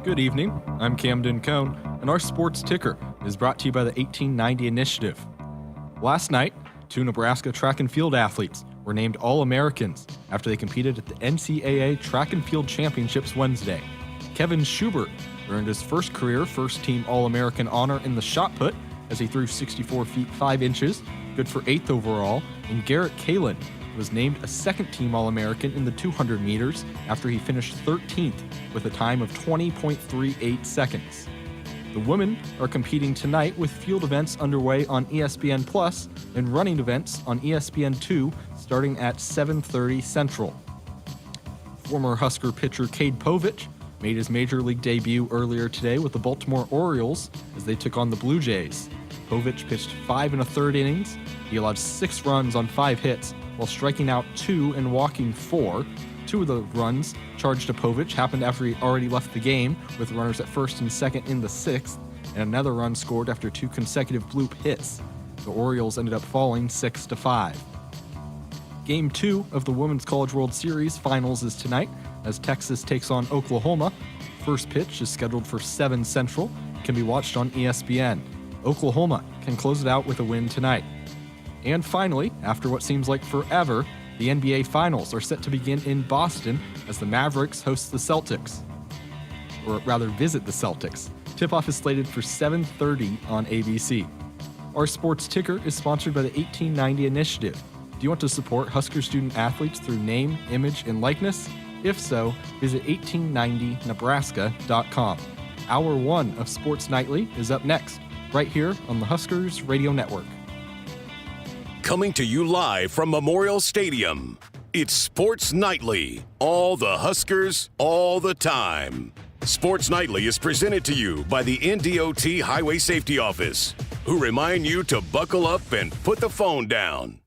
Good evening, I'm Camden Cohn, and our sports ticker is brought to you by the 1890 Initiative. Last night, 2 Nebraska track and field athletes were named All-Americans after they competed at the NCAA Track and Field Championships Wednesday. Kevin Schubert earned his first career first-team All-American honor in the shot put as he threw 64 feet 5 inches, good for 8th overall, and Garrett Kalin was named a second-team All-American in the 200 meters after he finished 13th with a time of 20.38 seconds. The women are competing tonight with field events underway on ESPN Plus and running events on ESPN2 starting at 7:30 Central. Former Husker pitcher Cade Povich made his major league debut earlier today with the Baltimore Orioles as they took on the Blue Jays. Povich pitched 5 1/3 innings. He allowed 6 runs on 5 hits while striking out 2 and walking 4. 2 of the runs charged to Povich happened after he already left the game, with runners at first and second in the 6th, and another run scored after 2 consecutive bloop hits. The Orioles ended up falling 6-5. Game 2 of the Women's College World Series Finals is tonight as Texas takes on Oklahoma. First pitch is scheduled for 7 Central, can be watched on ESPN. Oklahoma can close it out with a win tonight. And finally, after what seems like forever, the NBA Finals are set to begin in Boston as the Mavericks host the Celtics. Or rather, visit the Celtics. Tip-off is slated for 7:30 on ABC. Our sports ticker is sponsored by the 1890 Initiative. Do you want to support Husker student athletes through name, image, and likeness? If so, visit 1890nebraska.com. Hour 1 of Sports Nightly is up next, right here on the Huskers Radio Network. Coming to you live from Memorial Stadium, it's Sports Nightly. All the Huskers, all the time. Sports Nightly is presented to you by the NDOT Highway Safety Office, who remind you to buckle up and put the phone down.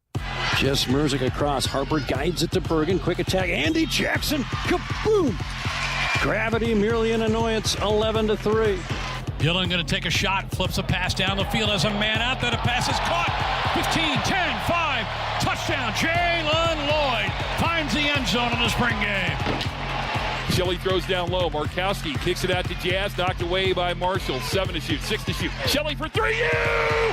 Just Merzick across. Harper guides it to Bergen. Quick attack. Andy Jackson. Kaboom! Gravity merely an annoyance. 11-3. Dillon going to take a shot, flips a pass down the field as a man out there. The pass is caught. 15, 10, 5. Touchdown. Jalen Lloyd finds the end zone in the spring game. Shelley throws down low. Markowski kicks it out to Jazz. Knocked away by Marshall. 7 to shoot, 6 to shoot. Shelley for 3. You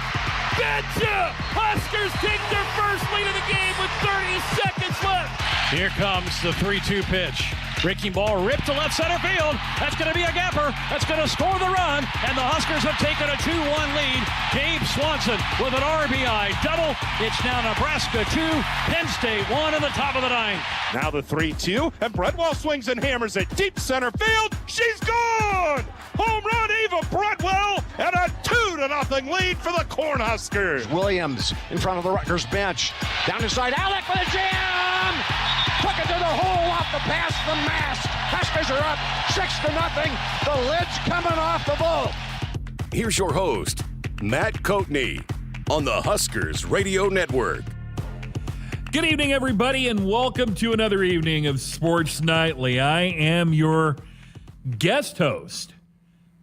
betcha! Huskers take their first lead of the game with 30 seconds left. Here comes the 3-2 pitch. Breaking ball ripped to left center field. That's going to be a gapper. That's going to score the run. And the Huskers have taken a 2-1 lead. Gabe Swanson with an RBI double. It's now Nebraska 2, Penn State 1 in the top of the 9th. Now the 3-2, and Bredwell swings and hammers it deep center field. She's gone! Home run, Eva Bredwell, and a 2-0 lead for the Cornhuskers. Williams in front of the Rutgers bench. Down the side, Alec with a jam! Took it to the hole off the pass from Mask. Huskers are up 6-0. The lid's coming off the bowl. Here's your host, Matt Coatney, on the Huskers Radio Network. Good evening, everybody, and welcome to another evening of Sports Nightly. I am your guest host,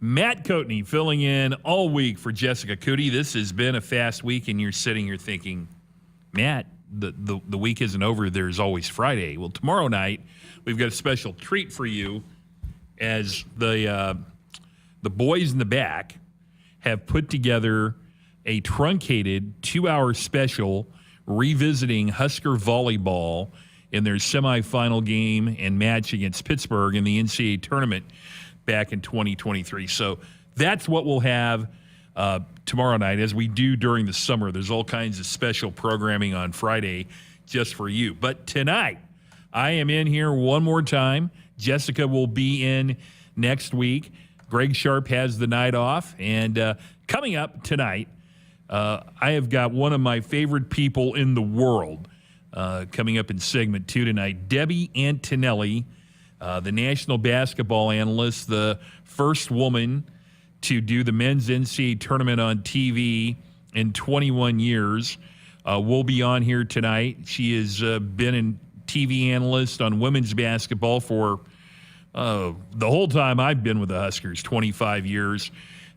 Matt Coatney, filling in all week for Jessica Coody. This has been a fast week, and you're sitting here thinking, Matt, the week isn't over. There's always Friday. Well, tomorrow night, we've got a special treat for you as the boys in the back have put together a truncated 2-hour special revisiting Husker volleyball in their semifinal game and match against Pittsburgh in the NCAA tournament back in 2023. So that's what we'll have tomorrow night, as we do during the summer. There's all kinds of special programming on Friday just for you. But tonight, I am in here one more time. Jessica will be in next week. Greg Sharpe has the night off. And coming up tonight, I have got one of my favorite people in the world coming up in segment 2 tonight, Debbie Antonelli, the national basketball analyst, the first woman to do the men's NCAA tournament on TV in 21 years. Will be on here tonight. She has been a TV analyst on women's basketball for the whole time I've been with the Huskers, 25 years,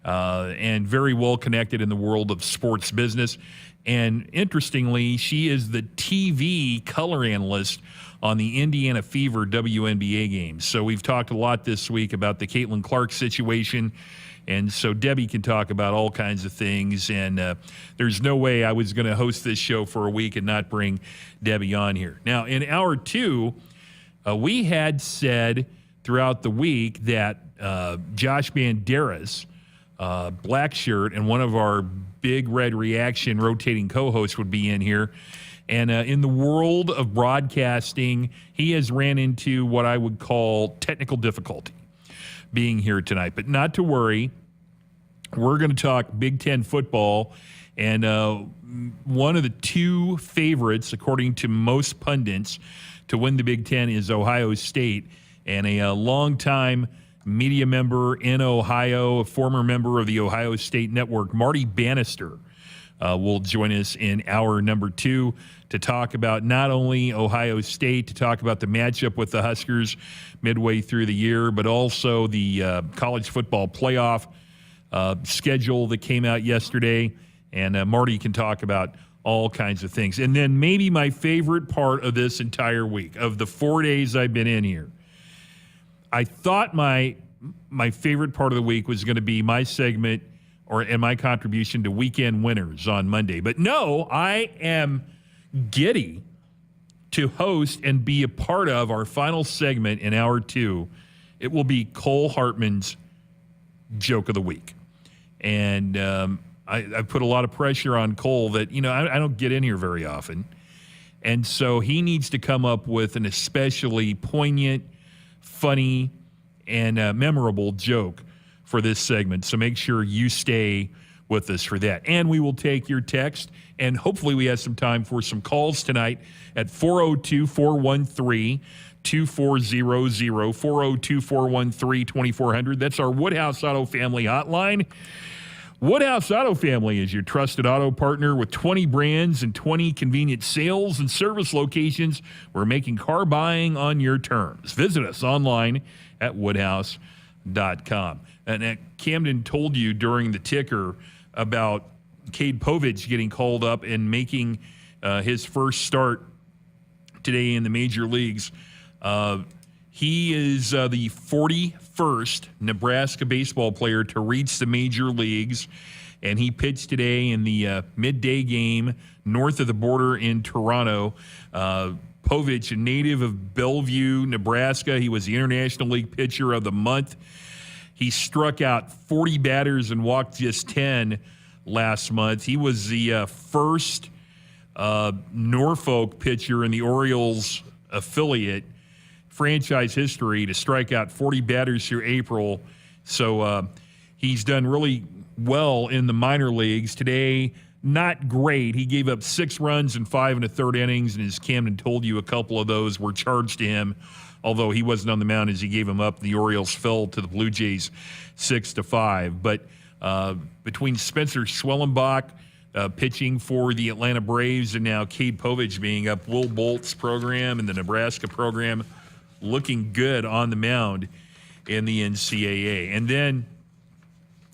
and very well connected in the world of sports business. And interestingly, she is the TV color analyst on the Indiana Fever WNBA games. So we've talked a lot this week about the Caitlin Clark situation. And so Debbie can talk about all kinds of things. And there's no way I was going to host this show for a week and not bring Debbie on here. Now, in hour 2, we had said throughout the week that Josh Banderas, Black Shirt, and one of our Big Red Reaction rotating co-hosts would be in here. And in the world of broadcasting, he has ran into what I would call technical difficulty being here tonight. But not to worry. We're going to talk Big Ten football. And one of the 2 favorites, according to most pundits, to win the Big Ten is Ohio State. And a longtime media member in Ohio, a former member of the Ohio State Network, Marty Bannister, will join us in hour number 2 to talk about not only Ohio State, to talk about the matchup with the Huskers midway through the year, but also the college football playoff schedule that came out yesterday. And Marty can talk about all kinds of things. And then maybe my favorite part of this entire week, of the 4 days I've been in here, I thought my favorite part of the week was going to be my segment and my contribution to Weekend Winners on Monday. But no, I am giddy to host and be a part of our final segment in hour 2. It will be Cole Hartman's Joke of the Week. And I put a lot of pressure on Cole that, I don't get in here very often. And so he needs to come up with an especially poignant, funny, and memorable joke for this segment. So make sure you stay with us for that. And we will take your text, and hopefully we have some time for some calls tonight at 402-413-2400, 402-413-2400. That's our Woodhouse Auto Family hotline. Woodhouse Auto Family is your trusted auto partner with 20 brands and 20 convenient sales and service locations. We're making car buying on your terms. Visit us online at woodhouse.com. And Camden told you during the ticker about Cade Povich getting called up and making his first start today in the major leagues. He is the 41st Nebraska baseball player to reach the major leagues, and he pitched today in the midday game north of the border in Toronto. Povich, a native of Bellevue, Nebraska. He was the International League Pitcher of the Month. He struck out 40 batters and walked just 10 last month. He was the first Norfolk pitcher in the Orioles affiliate franchise history to strike out 40 batters through April. So he's done really well in the minor leagues. Today, not great. He gave up 6 runs in 5 1/3 innings, and as Camden told you, a couple of those were charged to him. Although he wasn't on the mound as he gave him up, the Orioles fell to the Blue Jays 6-5. But between Spencer Schwellenbach pitching for the Atlanta Braves and now Cade Povich being up, Will Bolt's program and the Nebraska program looking good on the mound in the NCAA. And then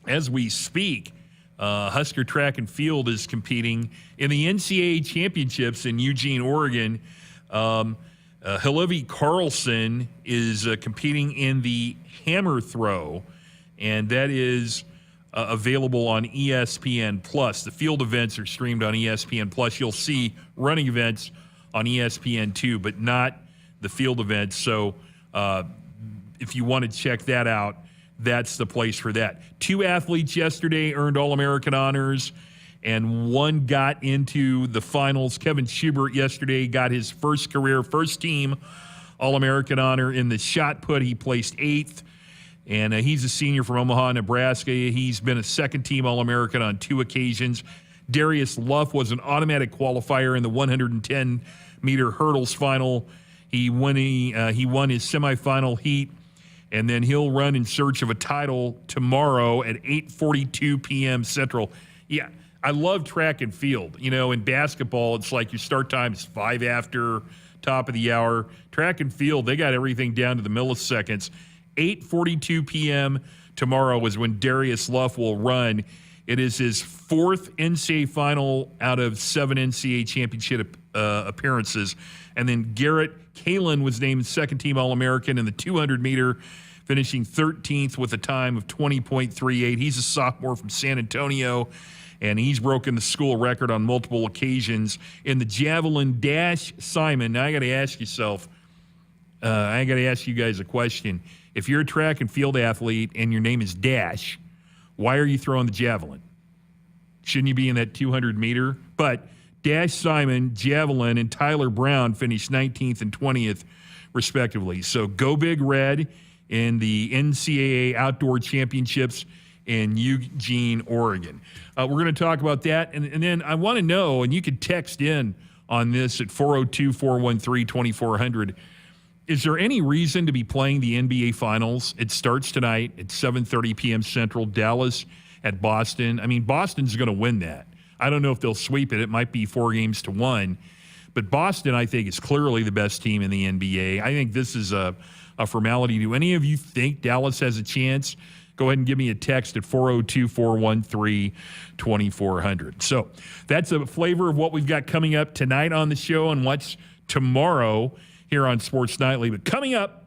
as we speak, Husker Track and Field is competing in the NCAA championships in Eugene, Oregon. Hillevi Carlson is competing in the hammer throw, and that is available on ESPN+. The field events are streamed on ESPN+. You'll see running events on ESPN2, but not the field events. So if you want to check that out, that's the place for that. 2 athletes yesterday earned All-American honors, and 1 got into the finals. Kevin Schubert yesterday got his first team All-American honor in the shot put. He placed 8th, and he's a senior from Omaha, Nebraska. He's been a second-team All-American on 2 occasions. Darius Luff was an automatic qualifier in the 110-meter hurdles final. He won his semifinal heat, and then he'll run in search of a title tomorrow at 8:42 p.m. Central. Yeah, I love track and field. You know, in basketball, it's like your start time is 5 after, top of the hour. Track and field, they got everything down to the milliseconds. 8:42 p.m. tomorrow is when Darius Luff will run It is his 4th NCAA final out of 7 NCAA championship appearances. And then Garrett Kalin was named second-team All-American in the 200-meter, finishing 13th with a time of 20.38. He's a sophomore from San Antonio, and he's broken the school record on multiple occasions. In the javelin dash, Simon, now I got to ask you guys a question. If you're a track and field athlete and your name is Dash, why are you throwing the javelin? Shouldn't you be in that 200-meter? But Dash Simon, javelin, and Tyler Brown finished 19th and 20th, respectively. So go Big Red in the NCAA Outdoor Championships in Eugene, Oregon. We're going to talk about that. And then I want to know, and you can text in on this at 402-413-2400, is there any reason to be playing the NBA Finals? It starts tonight at 7:30 p.m. Central, Dallas at Boston. I mean, Boston's going to win that. I don't know if they'll sweep it. It might be 4-1. But Boston, I think, is clearly the best team in the NBA. I think this is a formality. Do any of you think Dallas has a chance? Go ahead and give me a text at 402-413-2400. So that's a flavor of what we've got coming up tonight on the show and what's tomorrow here on Sports Nightly. But coming up,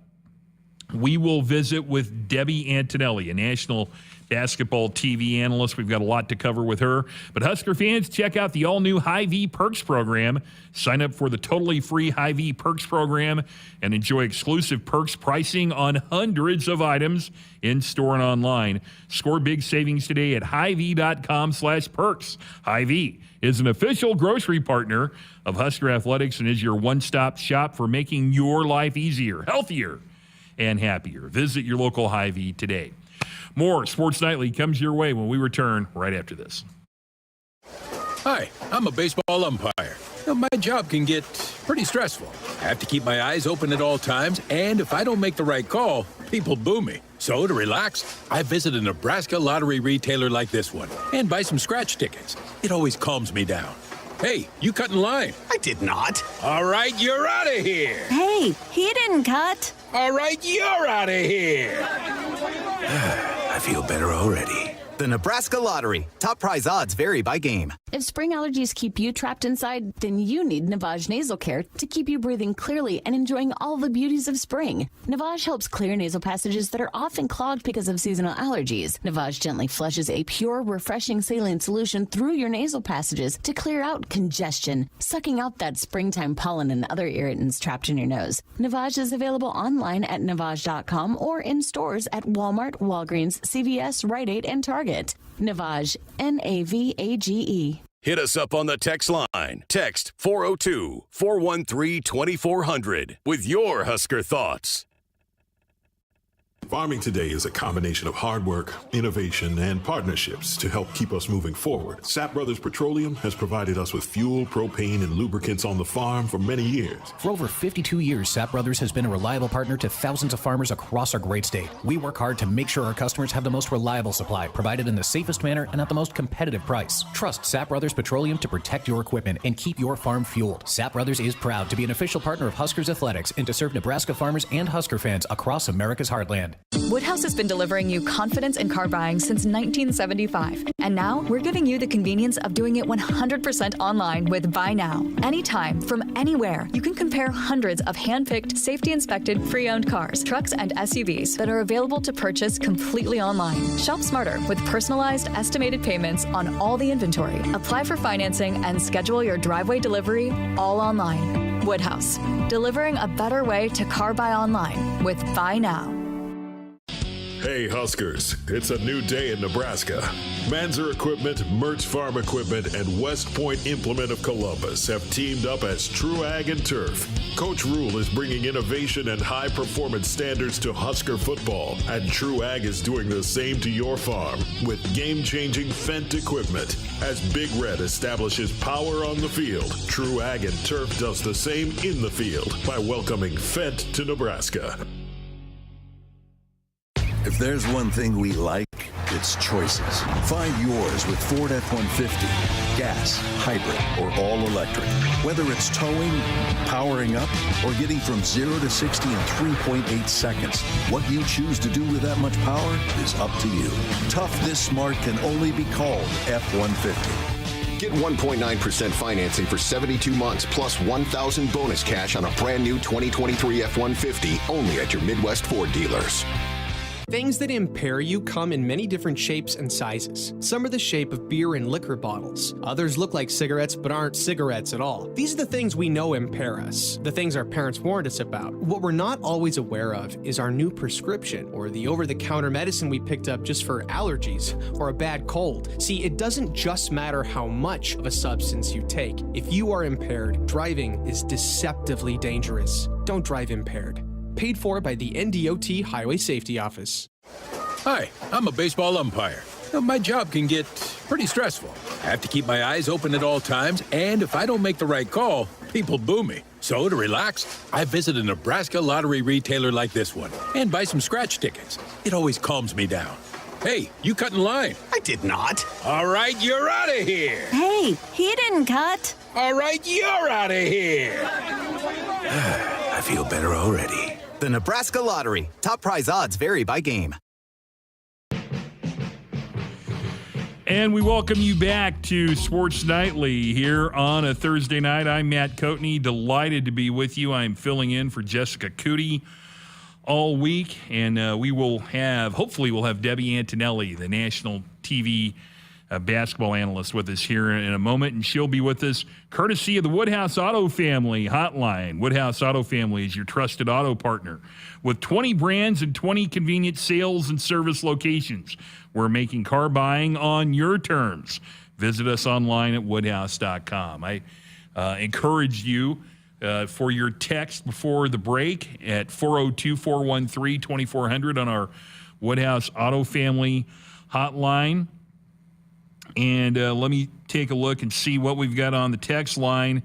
we will visit with Debbie Antonelli, a national basketball TV analyst. We've got a lot to cover with her. But Husker fans, check out the all-new Hy-Vee Perks program. Sign up for the totally free Hy-Vee Perks program and enjoy exclusive perks pricing on hundreds of items in-store and online. Score big savings today at Hy-Vee.com/perks. Hy-Vee is an official grocery partner of Husker Athletics and is your one-stop shop for making your life easier, healthier, and happier. Visit your local Hy-Vee today. More Sports Nightly comes your way when we return right after this. Hi, I'm a baseball umpire. My job can get pretty stressful. I have to keep my eyes open at all times, and if I don't make the right call, people boo me. So to relax, I visit a Nebraska lottery retailer like this one and buy some scratch tickets. It always calms me down. Hey, you cut in line. I did not. All right, you're out of here. Hey, he didn't cut. All right, you're out of here. I feel better already. The Nebraska Lottery. Top prize odds vary by game. If spring allergies keep you trapped inside, then you need Navage Nasal Care to keep you breathing clearly and enjoying all the beauties of spring. Navage helps clear nasal passages that are often clogged because of seasonal allergies. Navage gently flushes a pure, refreshing saline solution through your nasal passages to clear out congestion, sucking out that springtime pollen and other irritants trapped in your nose. Navage is available online at Navage.com or in stores at Walmart, Walgreens, CVS, Rite Aid, and Target. Navage, Navage. Hit us up on the text line. Text 402-413-2400 with your Husker thoughts. Farming today is a combination of hard work, innovation, and partnerships to help keep us moving forward. Sap Brothers Petroleum has provided us with fuel, propane, and lubricants on the farm for many years. For over 52 years, Sap Brothers has been a reliable partner to thousands of farmers across our great state. We work hard to make sure our customers have the most reliable supply, provided in the safest manner and at the most competitive price. Trust Sap Brothers Petroleum to protect your equipment and keep your farm fueled. Sap Brothers is proud to be an official partner of Huskers Athletics and to serve Nebraska farmers and Husker fans across America's heartland. Woodhouse has been delivering you confidence in car buying since 1975. And now we're giving you the convenience of doing it 100% online with Buy Now. Anytime, from anywhere, you can compare hundreds of hand-picked, safety-inspected, pre-owned cars, trucks, and SUVs that are available to purchase completely online. Shop smarter with personalized, estimated payments on all the inventory. Apply for financing and schedule your driveway delivery all online. Woodhouse, delivering a better way to car buy online with Buy Now. Hey Huskers, it's a new day in Nebraska. Manzer Equipment, Mertz Farm Equipment, and West Point Implement of Columbus have teamed up as True Ag and Turf. Coach Rule is bringing innovation and high-performance standards to Husker football, and True Ag is doing the same to your farm with game-changing Fendt equipment. As Big Red establishes power on the field, True Ag and Turf does the same in the field by welcoming Fendt to Nebraska. If there's one thing we like, its choices. Find yours with Ford F-150. Gas, hybrid, or all electric. Whether it's towing, powering up, or getting from 0 to 60 in 3.8 seconds, what you choose to do with that much power is up to you. Tough this smart can only be called F-150. Get 1.9% financing for 72 months plus $1,000 bonus cash on a brand new 2023 F-150 only at your Midwest Ford dealers. Things that impair you come in many different shapes and sizes. Some are the shape of beer and liquor bottles. Others look like cigarettes but aren't cigarettes at all. These are the things we know impair us, the things our parents warned us about. What we're not always aware of is our new prescription or the over-the-counter medicine we picked up just for allergies or a bad cold. See, it doesn't just matter how much of a substance you take. If you are impaired, driving is deceptively dangerous. Don't drive impaired. Paid for by the NDOT Highway Safety Office. Hi, I'm a baseball umpire. My job can get pretty stressful. I have to keep my eyes open at all times, and if I don't make the right call, people boo me. So to relax, I visit a Nebraska lottery retailer like this one and buy some scratch tickets. It always calms me down. Hey, you cut in line. I did not. All right, you're out of here. Hey, he didn't cut. All right, you're out of here. I feel better already. The Nebraska Lottery. Top prize odds vary by game. And we welcome you back to Sports Nightly here on a Thursday night. I'm Matt Coatney, delighted to be with you. I'm filling in for Jessica Coody all week, and hopefully we'll have Debbie Antonelli, the national TV basketball analyst, with us here in a moment, and she'll be with us courtesy of the Woodhouse Auto Family Hotline. Woodhouse Auto Family is your trusted auto partner with 20 brands and 20 convenient sales and service locations. We're making car buying on your terms. Visit us online at woodhouse.com. I encourage you for your text before the break at 402-413-2400 on our Woodhouse Auto Family Hotline. And let me take a look and see what we've got on the text line.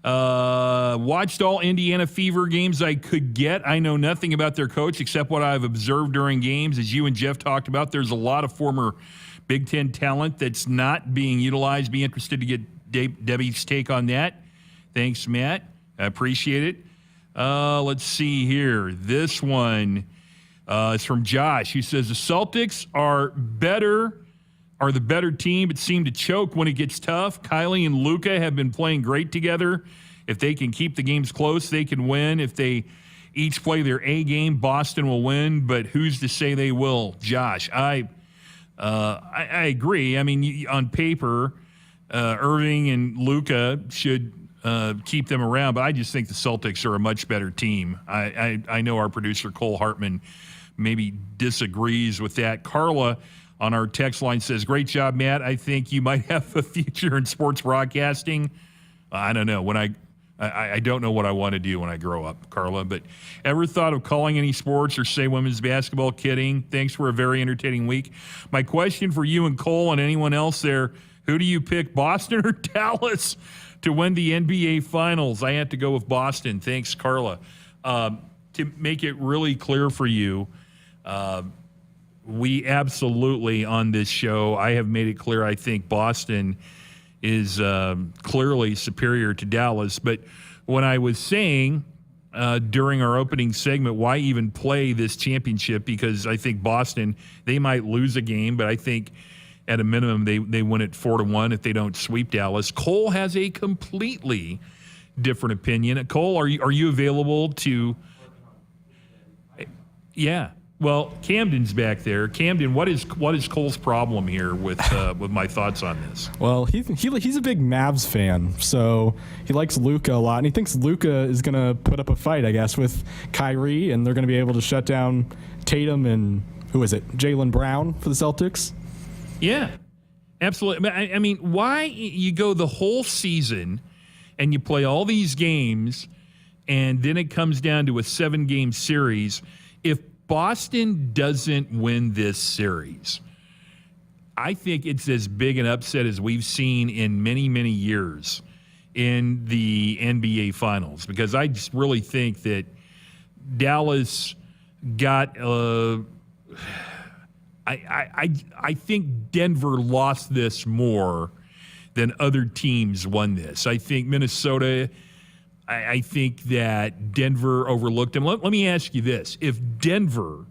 Watched all Indiana Fever games I could get. I know nothing about their coach except what I've observed during games. As you and Jeff talked about, there's a lot of former Big Ten talent that's not being utilized. Be interested to get Debbie's take on that. Thanks, Matt. I appreciate it. Let's see here. This one is from Josh, who says the Celtics are the better team, but seem to choke when it gets tough. Kylie and Luka have been playing great together. If they can keep the games close, they can win. If they each play their A game, Boston will win, but who's to say they will? Josh, I agree. I mean, on paper, Irving and Luka should keep them around, but I just think the Celtics are a much better team. I know our producer, Cole Hartman, maybe disagrees with that. Carla on our text line says, great job, Matt. I think you might have a future in sports broadcasting. I don't know. I don't know what I want to do when I grow up, Carla. But ever thought of calling any sports or say women's basketball? Kidding. Thanks for a very entertaining week. My question for you and Cole and anyone else there, who do you pick, Boston or Dallas, to win the NBA Finals? I have to go with Boston. Thanks, Carla. To make it really clear for you, we absolutely, on this show, I have made it clear I think Boston is clearly superior to Dallas. But when I was saying during our opening segment, why even play this championship? Because I think Boston, they might lose a game, but I think at a minimum they win it 4-1 if they don't sweep Dallas. Cole has a completely different opinion. Cole, are you available to? Yeah. Well, Camden's back there. Camden, what is Cole's problem here with my thoughts on this? Well, he's a big Mavs fan, so he likes Luka a lot, and he thinks Luka is going to put up a fight, I guess, with Kyrie, and they're going to be able to shut down Tatum and Jaylen Brown for the Celtics. Yeah, absolutely. I mean, why you go the whole season and you play all these games, and then it comes down to a 7-game series if Boston doesn't win this series? I think it's as big an upset as we've seen in many, many years in the NBA Finals, because I just really think that Dallas got I think Denver lost this more than other teams won this. I think Minnesota, I think that Denver overlooked them. Let me ask you this. If Denver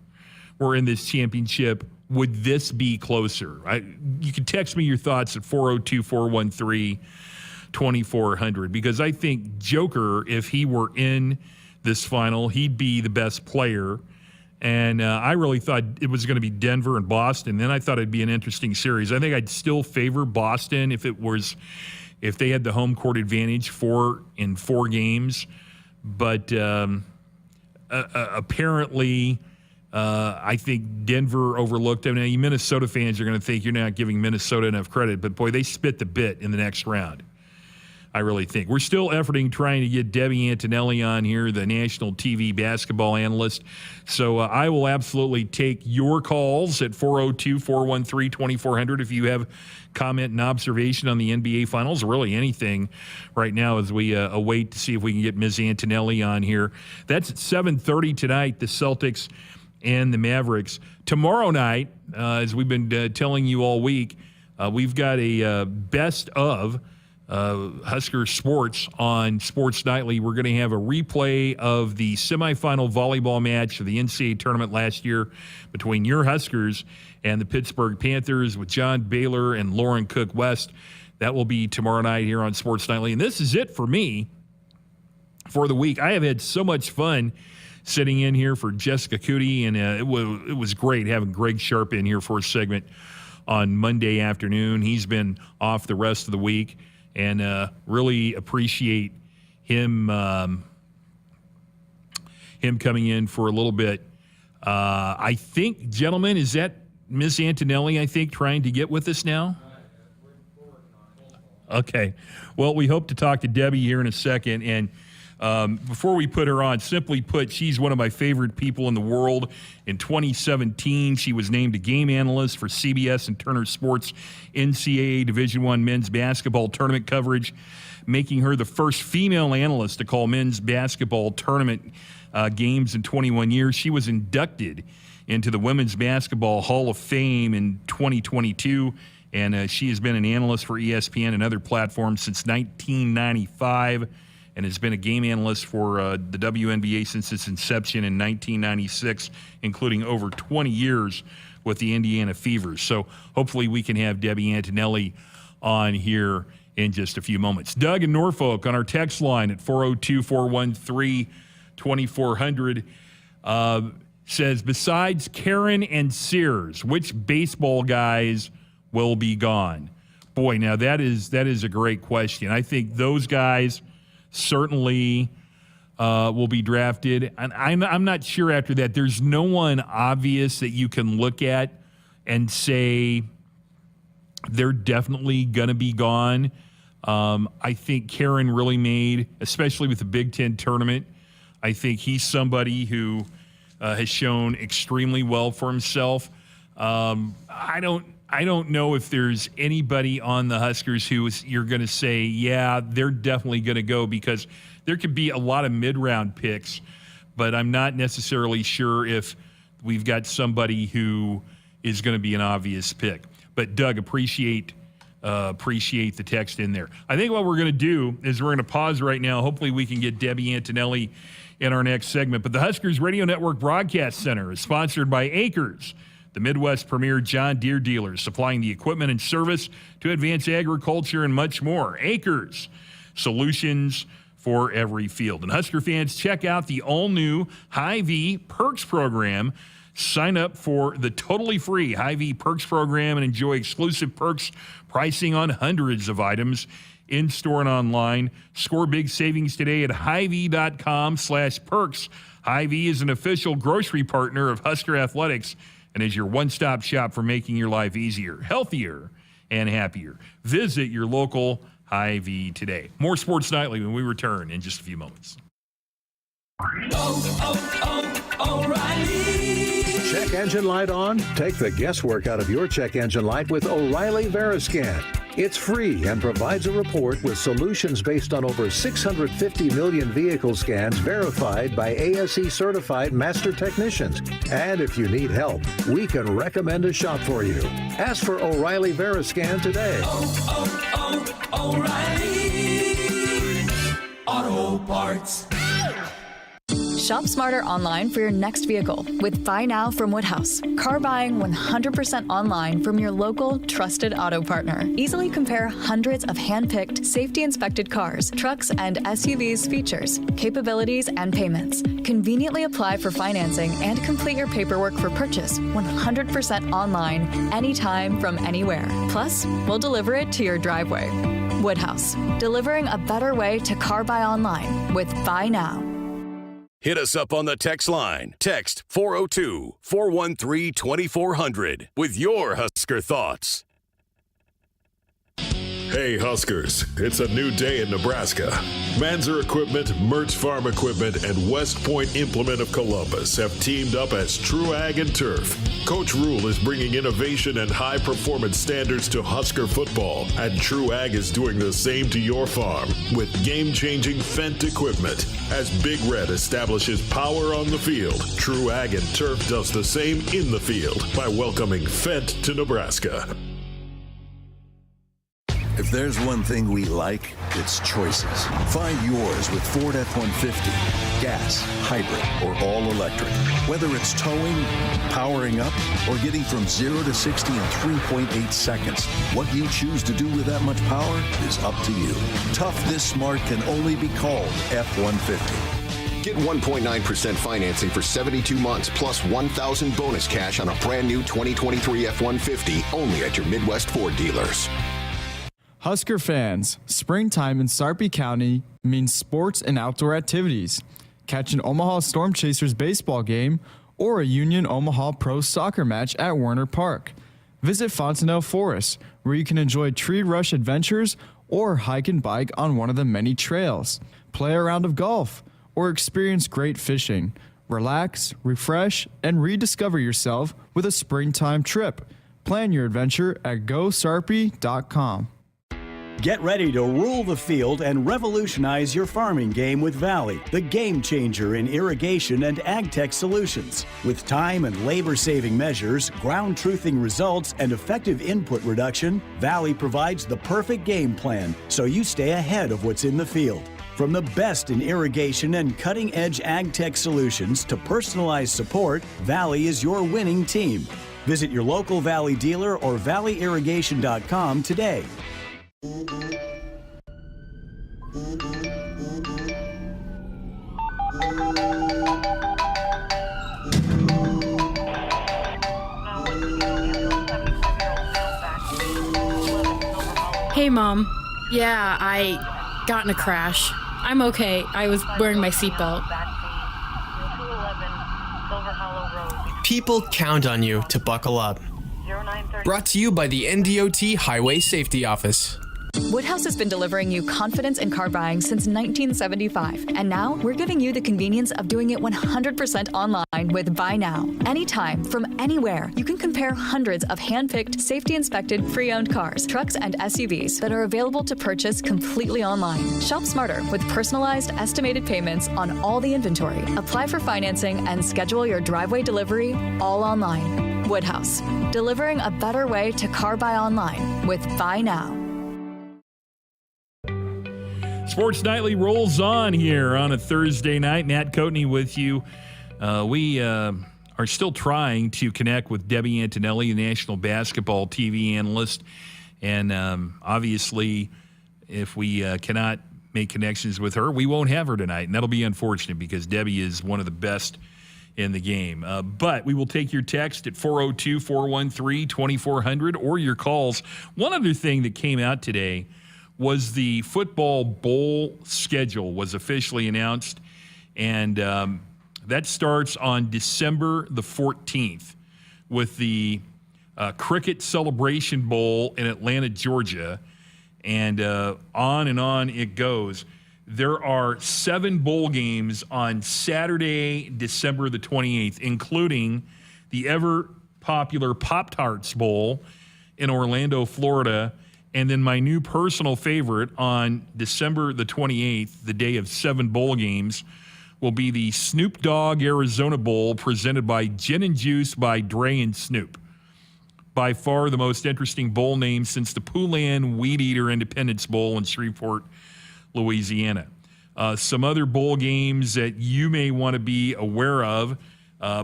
were in this championship, would this be closer? You can text me your thoughts at 402-413-2400, because I think Joker, if he were in this final, he'd be the best player. And I really thought it was going to be Denver and Boston. Then I thought it'd be an interesting series. I think I'd still favor Boston if they had the home court advantage in 4 games. But apparently, I think Denver overlooked them. Now, you Minnesota fans are going to think you're not giving Minnesota enough credit, but boy, they spit the bit in the next round. I really think. We're still efforting trying to get Debbie Antonelli on here, the national TV basketball analyst. So I will absolutely take your calls at 402-413-2400 if you have comment and observation on the NBA Finals, or really anything right now as we await to see if we can get Ms. Antonelli on here. That's at 7:30 tonight, the Celtics and the Mavericks. Tomorrow night, as we've been telling you all week, we've got a best of Husker Sports on Sports Nightly. We're going to have a replay of the semifinal volleyball match of the NCAA tournament last year between your Huskers and the Pittsburgh Panthers with John Baylor and Lauren Cook West. That will be tomorrow night here on Sports Nightly. And this is it for me for the week. I have had so much fun sitting in here for Jessica Coody, and it was great having Greg Sharpe in here for a segment on Monday afternoon. He's been off the rest of the week. And really appreciate him coming in for a little bit. I think, gentlemen, is that Ms. Antonelli, I think, trying to get with us now? Okay. Well, we hope to talk to Debbie here in a second. And before we put her on, simply put, she's one of my favorite people in the world. In 2017, she was named a game analyst for CBS and Turner Sports NCAA Division I men's basketball tournament coverage, making her the first female analyst to call men's basketball tournament games in 21 years. She was inducted into the Women's Basketball Hall of Fame in 2022, and she has been an analyst for ESPN and other platforms since 1995. And has been a game analyst for the WNBA since its inception in 1996, including over 20 years with the Indiana Fevers. So hopefully we can have Debbie Antonelli on here in just a few moments. Doug in Norfolk on our text line at 402-413-2400 says, besides Karen and Sears, which baseball guys will be gone? Boy, now that is a great question. I think those guys certainly will be drafted. And I'm not sure after that. There's no one obvious that you can look at and say they're definitely going to be gone. I think Karen really made, especially with the Big Ten tournament, I think he's somebody who has shown extremely well for himself. I don't know if there's anybody on the Huskers who you're going to say, yeah, they're definitely going to go, because there could be a lot of mid-round picks, but I'm not necessarily sure if we've got somebody who is going to be an obvious pick. But Doug, appreciate the text in there. I think what we're going to do is we're going to pause right now. Hopefully we can get Debbie Antonelli in our next segment. But the Huskers Radio Network Broadcast Center is sponsored by Acres, the Midwest premier John Deere dealers, supplying the equipment and service to advance agriculture and much more. Acres, solutions for every field. And Husker fans, check out the all-new Hy-Vee Perks program. Sign up for the totally free Hy-Vee Perks program and enjoy exclusive perks pricing on hundreds of items in-store and online. Score big savings today at Hy-Vee.com/perks. Hy-Vee is an official grocery partner of Husker Athletics and is your one-stop shop for making your life easier, healthier, and happier. Visit your local Hy-Vee today. More Sports Nightly when we return in just a few moments. O'Reilly. Check engine light on? Take the guesswork out of your check engine light with O'Reilly Veriscan. It's free and provides a report with solutions based on over 650 million vehicle scans verified by ASE certified master technicians. And if you need help, we can recommend a shop for you. Ask for O'Reilly Veriscan today. O'Reilly Auto Parts. Shop smarter online for your next vehicle with Buy Now from Woodhouse. Car buying 100% online from your local trusted auto partner. Easily compare hundreds of hand-picked, safety-inspected cars, trucks, and SUVs' features, capabilities, and payments. Conveniently apply for financing and complete your paperwork for purchase 100% online, anytime from anywhere. Plus, we'll deliver it to your driveway. Woodhouse, delivering a better way to car buy online with Buy Now. Hit us up on the text line. Text 402-413-2400 with your Husker thoughts. Hey Huskers, it's a new day in Nebraska. Manzer Equipment, Mertz Farm Equipment, and West Point Implement of Columbus have teamed up as True Ag and Turf. Coach Rule is bringing innovation and high-performance standards to Husker football, and True Ag is doing the same to your farm with game-changing Fendt equipment. As Big Red establishes power on the field, True Ag and Turf does the same in the field by welcoming Fendt to Nebraska. If there's one thing we like, it's choices. Find yours with Ford F-150. Gas, hybrid, or all-electric. Whether it's towing, powering up, or getting from 0 to 60 in 3.8 seconds, what you choose to do with that much power is up to you. Tough this smart can only be called F-150. Get 1.9% financing for 72 months plus $1,000 bonus cash on a brand new 2023 F-150 only at your Midwest Ford dealers. Husker fans, springtime in Sarpy County means sports and outdoor activities. Catch an Omaha Storm Chasers baseball game or a Union Omaha Pro soccer match at Werner Park. Visit Fontenelle Forest, where you can enjoy tree rush adventures or hike and bike on one of the many trails. Play a round of golf or experience great fishing. Relax, refresh, and rediscover yourself with a springtime trip. Plan your adventure at GoSarpy.com. Get ready to rule the field and revolutionize your farming game with Valley, the game changer in irrigation and ag tech solutions. With time and labor-saving measures, ground truthing results, and effective input reduction, Valley provides the perfect game plan so you stay ahead of what's in the field. From the best in irrigation and cutting-edge ag tech solutions to personalized support, Valley is your winning team. Visit your local Valley dealer or valleyirrigation.com today. Hey, Mom. Yeah, I got in a crash. I'm okay. I was wearing my seatbelt. People count on you to buckle up. Brought to you by the NDOT Highway Safety Office. Woodhouse has been delivering you confidence in car buying since 1975, and now we're giving you the convenience of doing it 100% online with Buy Now. Anytime, from anywhere, you can compare hundreds of hand-picked, safety-inspected, pre-owned cars, trucks, and SUVs that are available to purchase completely online. Shop smarter with personalized, estimated payments on all the inventory. Apply for financing and schedule your driveway delivery all online. Woodhouse, delivering a better way to car buy online with Buy Now. Sports Nightly rolls on here on a Thursday night. Matt Coatney with you. We are still trying to connect with Debbie Antonelli, the National Basketball TV analyst. And obviously, if we cannot make connections with her, we won't have her tonight. And that'll be unfortunate because Debbie is one of the best in the game. But we will take your text at 402-413-2400 or your calls. One other thing that came out today was the football bowl schedule was officially announced, and that starts on December the 14th with the Cricket Celebration Bowl in Atlanta, Georgia, and on it goes. There are 7 bowl games on Saturday, December the 28th, including the ever-popular Pop-Tarts Bowl in Orlando, Florida, and then my new personal favorite on December the 28th, the day of 7 bowl games, will be the Snoop Dogg Arizona Bowl presented by Gin and Juice by Dre and Snoop. By far the most interesting bowl name since the Poulan Weed Eater Independence Bowl in Shreveport, Louisiana. Some other bowl games that you may want to be aware of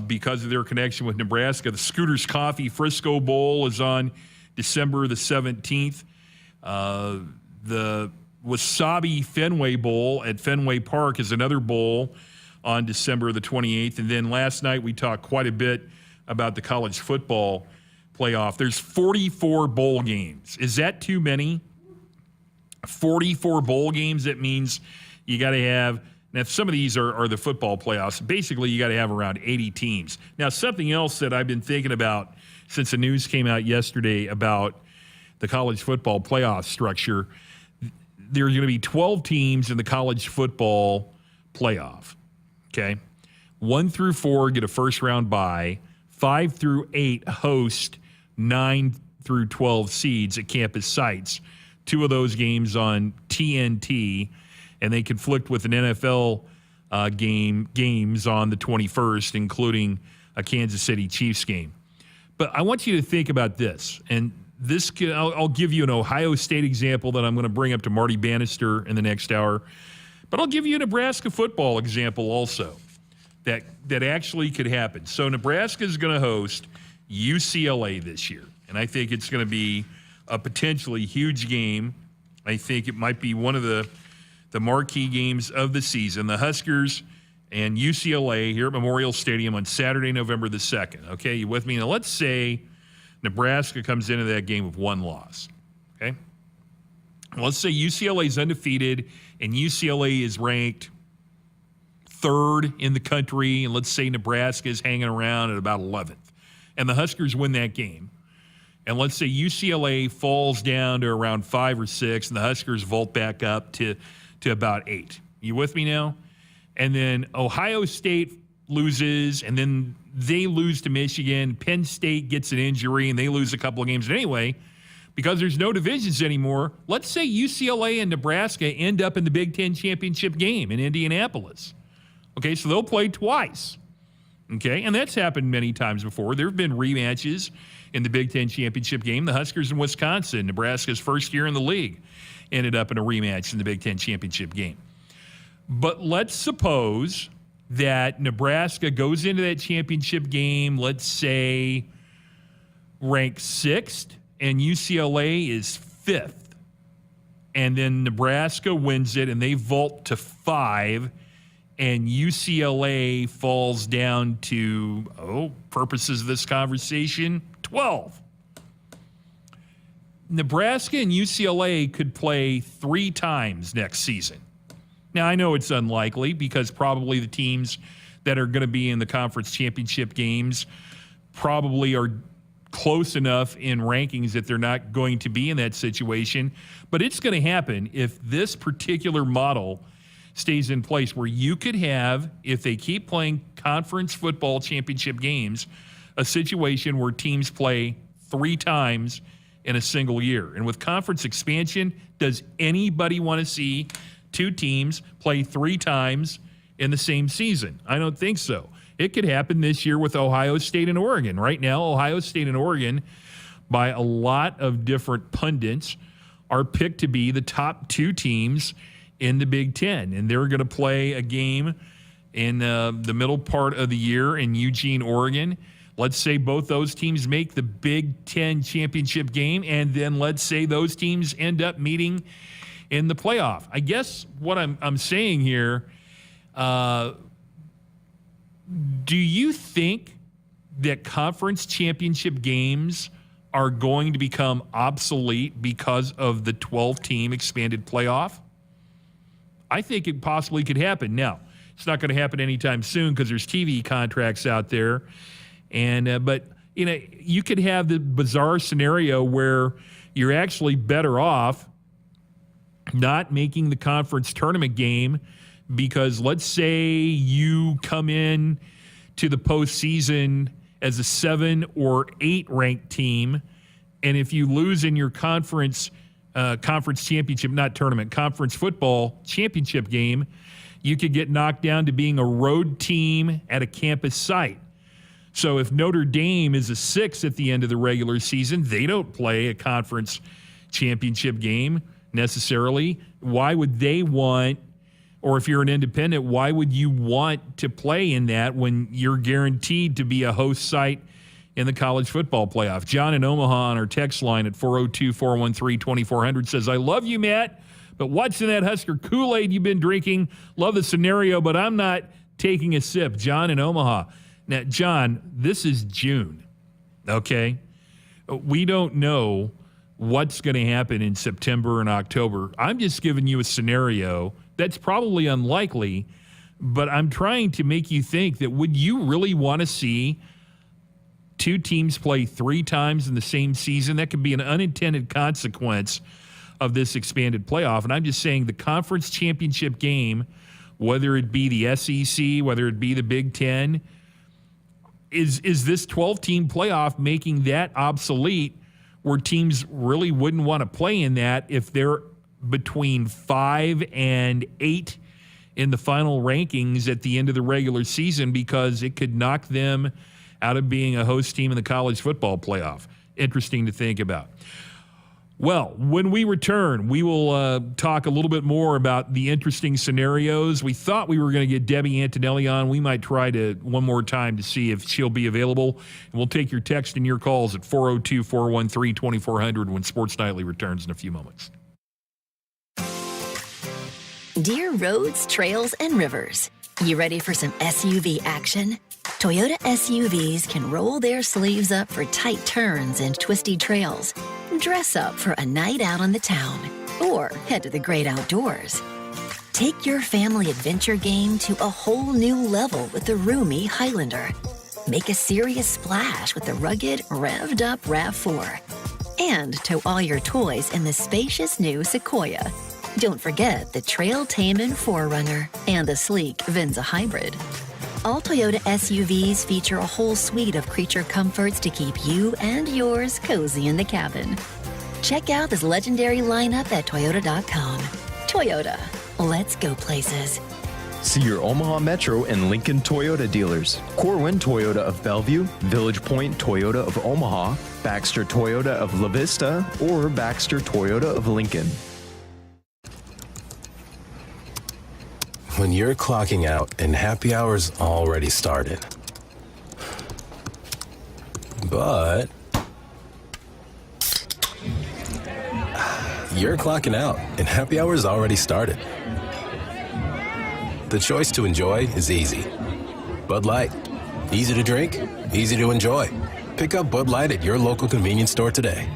because of their connection with Nebraska. The Scooters Coffee Frisco Bowl is on December the 17th. The Wasabi Fenway Bowl at Fenway Park is another bowl on December the 28th. And then last night we talked quite a bit about the college football playoff. There's 44 bowl games. Is that too many? 44 bowl games? That means you got to have, now some of these are the football playoffs. Basically, you got to have around 80 teams. Now, something else that I've been thinking about since the news came out yesterday about the college football playoff structure, there's going to be 12 teams in the college football playoff, okay? 1 through 4 get a first-round bye. 5 through 8 host 9 through 12 seeds at campus sites. 2 of those games on TNT, and they conflict with an NFL games on the 21st, including a Kansas City Chiefs game. But I want you to think about this, and this I'll give you an Ohio State example that I'm going to bring up to Marty Bannister in the next hour, but I'll give you a Nebraska football example also that actually could happen. So Nebraska is going to host UCLA this year, and I think it's going to be a potentially huge game. I think it might be one of the marquee games of the season. The Huskers and UCLA here at Memorial Stadium on Saturday, November the 2nd. Okay, you with me? Now let's say Nebraska comes into that game with 1 loss. Okay? Let's say UCLA is undefeated and UCLA is ranked 3rd in the country, and let's say Nebraska is hanging around at about 11th. And the Huskers win that game. And let's say UCLA falls down to around 5 or 6, and the Huskers vault back up to about 8. You with me now? And then Ohio State loses, and then they lose to Michigan. Penn State gets an injury, and they lose a couple of games. Anyway, because there's no divisions anymore, let's say UCLA and Nebraska end up in the Big Ten championship game in Indianapolis. Okay, so they'll play twice. Okay, and that's happened many times before. There have been rematches in the Big Ten championship game. The Huskers in Wisconsin, Nebraska's first year in the league, ended up in a rematch in the Big Ten championship game. But let's suppose that Nebraska goes into that championship game, let's say, ranked 6th, and UCLA is 5th. And then Nebraska wins it, and they vault to 5, and UCLA falls down to, purposes of this conversation, 12. Nebraska and UCLA could play 3 times next season. Now, I know it's unlikely because probably the teams that are going to be in the conference championship games probably are close enough in rankings that they're not going to be in that situation. But it's going to happen if this particular model stays in place, where you could have, if they keep playing conference football championship games, a situation where teams play 3 times in a single year. And with conference expansion, does anybody want to see 2 teams play 3 times in the same season? I don't think so. It could happen this year with Ohio State and Oregon. Right now, Ohio State and Oregon, by a lot of different pundits, are picked to be the top 2 teams in the Big Ten. And they're going to play a game in the middle part of the year in Eugene, Oregon. Let's say both those teams make the Big Ten championship game, and then let's say those teams end up meeting in the playoff. I guess what I'm saying here, do you think that conference championship games are going to become obsolete because of the 12-team expanded playoff? I think it possibly could happen. Now, it's not going to happen anytime soon because there's TV contracts out there. And but you could have the bizarre scenario where you're actually better off not making the conference tournament game, because let's say you come in to the postseason as a 7 or 8 ranked team. And if you lose in your conference championship, not tournament, conference football championship game, you could get knocked down to being a road team at a campus site. So if Notre Dame is a 6 at the end of the regular season, they don't play a conference championship game necessarily. Why would they want, or if you're an independent, why would you want to play in that when you're guaranteed to be a host site in the college football playoff? John in Omaha on our text line at 402-413-2400 says, I love you, Matt, but what's in that Husker Kool-Aid you've been drinking? Love the scenario, but I'm not taking a sip. John in Omaha. Now, John, this is June, okay? We don't know what's going to happen in September and October. I'm just giving you a scenario that's probably unlikely, but I'm trying to make you think that would you really want to see 2 teams play 3 times in the same season? That could be an unintended consequence of this expanded playoff. And I'm just saying the conference championship game, whether it be the SEC, whether it be the Big Ten, is this 12-team playoff making that obsolete where teams really wouldn't want to play in that if they're between 5 and 8 in the final rankings at the end of the regular season, because it could knock them out of being a host team in the college football playoff. Interesting to think about. Well, when we return, we will talk a little bit more about the interesting scenarios. We thought we were going to get Debbie Antonelli on. We might try to one more time to see if she'll be available. And we'll take your text and your calls at 402-413-2400 when Sports Nightly returns in a few moments. Dear roads, trails, and rivers, you ready for some SUV action? Toyota SUVs can roll their sleeves up for tight turns and twisty trails. Dress up for a night out on the town, or head to the great outdoors. Take your family adventure game to a whole new level with the roomy Highlander. Make a serious splash with the rugged, revved-up RAV4. And tow all your toys in the spacious new Sequoia. Don't forget the Trail-Tamin 4Runner and the sleek Venza Hybrid. All Toyota SUVs feature a whole suite of creature comforts to keep you and yours cozy in the cabin. Check out this legendary lineup at Toyota.com. Toyota, let's go places. See your Omaha Metro and Lincoln Toyota dealers. Corwin Toyota of Bellevue, Village Point Toyota of Omaha, Baxter Toyota of La Vista, or Baxter Toyota of Lincoln. When you're clocking out and happy hour's already started. But you're clocking out and happy hour's already started. The choice to enjoy is easy. Bud Light. Easy to drink, easy to enjoy. Pick up Bud Light at your local convenience store today.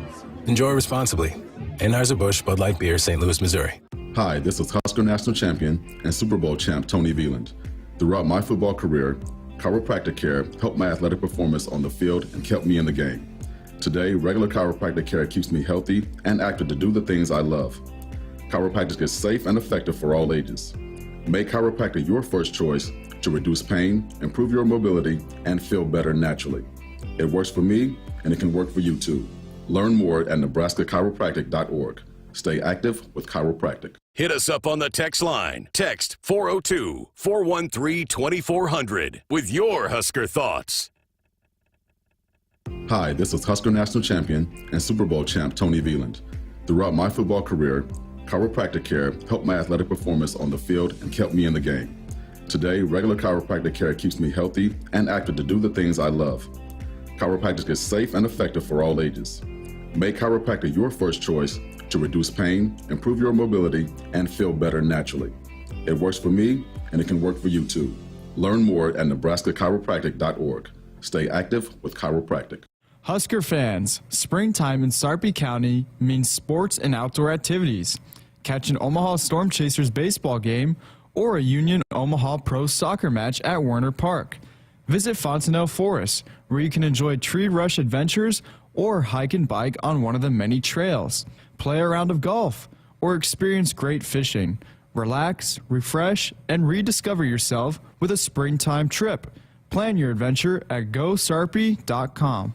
Enjoy responsibly. Anheuser-Busch Bud Light Beer, St. Louis, Missouri. Hi, this is Husker National Champion and Super Bowl champ Tony Veland. Throughout my football career, chiropractic care helped my athletic performance on the field and kept me in the game. Today, regular chiropractic care keeps me healthy and active to do the things I love. Chiropractic is safe and effective for all ages. Make chiropractic your first choice to reduce pain, improve your mobility, and feel better naturally. It works for me, and it can work for you too. Learn more at nebraska-chiropractic.org. Stay active with chiropractic. Hit us up on the text line. Text 402-413-2400 with your Husker thoughts. Hi, this is Husker National Champion and Super Bowl champ Tony Veland. Throughout my football career, chiropractic care helped my athletic performance on the field and kept me in the game. Today, regular chiropractic care keeps me healthy and active to do the things I love. Chiropractic is safe and effective for all ages. Make chiropractic your first choice to reduce pain, improve your mobility, and feel better naturally. It works for me, and it can work for you too. Learn more at nebraska-chiropractic.org. Stay active with chiropractic. Husker fans, springtime in Sarpy County means sports and outdoor activities. Catch an Omaha Storm Chasers baseball game or a Union Omaha Pro soccer match at Werner Park. Visit Fontenelle Forest, where you can enjoy tree rush adventures or hike and bike on one of the many trails. Play a round of golf or experience great fishing. Relax, refresh, and rediscover yourself with a springtime trip. Plan your adventure at GoSharpie.com.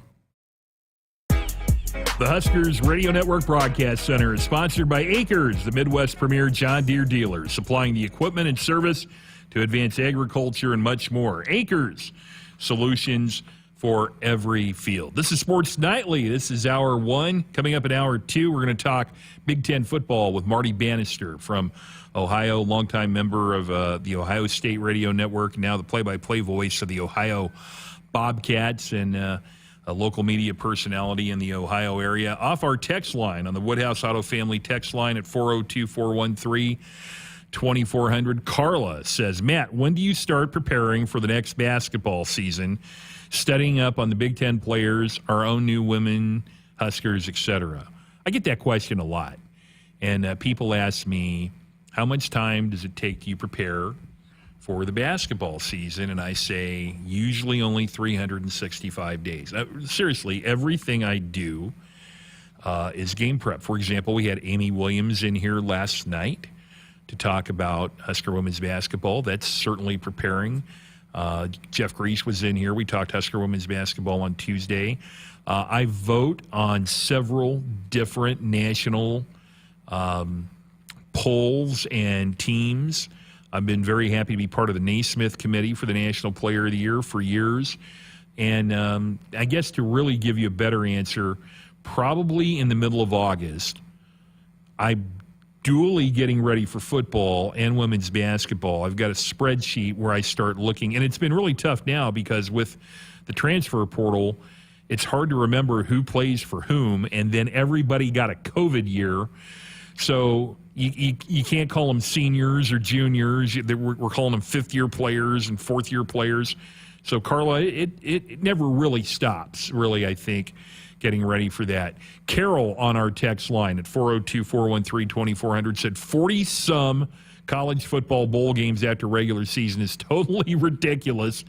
The Huskers Radio Network Broadcast Center is sponsored by Acres, the Midwest premier John Deere dealer, supplying the equipment and service to advance agriculture and much more. Acres, solutions for every field. This is Sports Nightly. This is Hour 1. Coming up in Hour 2, we're going to talk Big Ten football with Marty Bannister from Ohio, longtime member of the Ohio State Radio Network, now the play-by-play voice of the Ohio Bobcats, and a local media personality in the Ohio area. Off our text line on the Woodhouse Auto Family text line at 402-413-2400. Carla says, Matt, when do you start preparing for the next basketball season, studying up on the Big Ten players, our own new women, Huskers, etc.? I get that question a lot. And people ask me, how much time does it take you prepare for the basketball season? And I say, usually only 365 days. Seriously, everything I do is game prep. For example, we had Amy Williams in here last night to talk about Husker women's basketball. That's certainly preparing. Jeff Grease was in here. We talked Husker women's basketball on Tuesday. I vote on several different national polls and teams. I've been very happy to be part of the Naismith Committee for the National Player of the Year for years. And I guess to really give you a better answer, probably in the middle of August, I'm dually getting ready for football and women's basketball. I've got a spreadsheet where I start looking, and it's been really tough now because with the transfer portal, it's hard to remember who plays for whom, and then everybody got a COVID year. So you can't call them seniors or juniors. We're calling them fifth-year players and fourth-year players. So, Carla, it never really stops, really, I think, getting ready for that. Carol on our text line at 402-413-2400 said 40-some college football bowl games after regular season is totally ridiculous.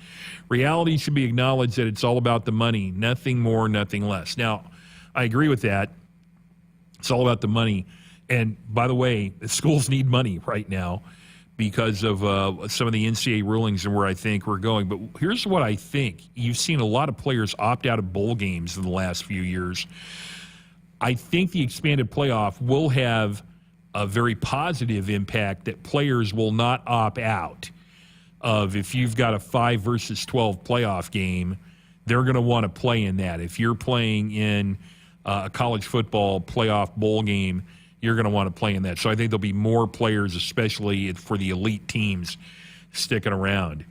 Reality should be acknowledged that it's all about the money. Nothing more, nothing less. Now, I agree with that. It's all about the money. And by the way, the schools need money right now because of some of the NCAA rulings and where I think we're going. But here's what I think. You've seen a lot of players opt out of bowl games in the last few years. I think the expanded playoff will have a very positive impact that players will not opt out of. If you've got a 5 versus 12 playoff game, they're going to want to play in that. If you're playing in a college football playoff bowl game, you're going to want to play in that. So I think there'll be more players, especially for the elite teams, sticking around.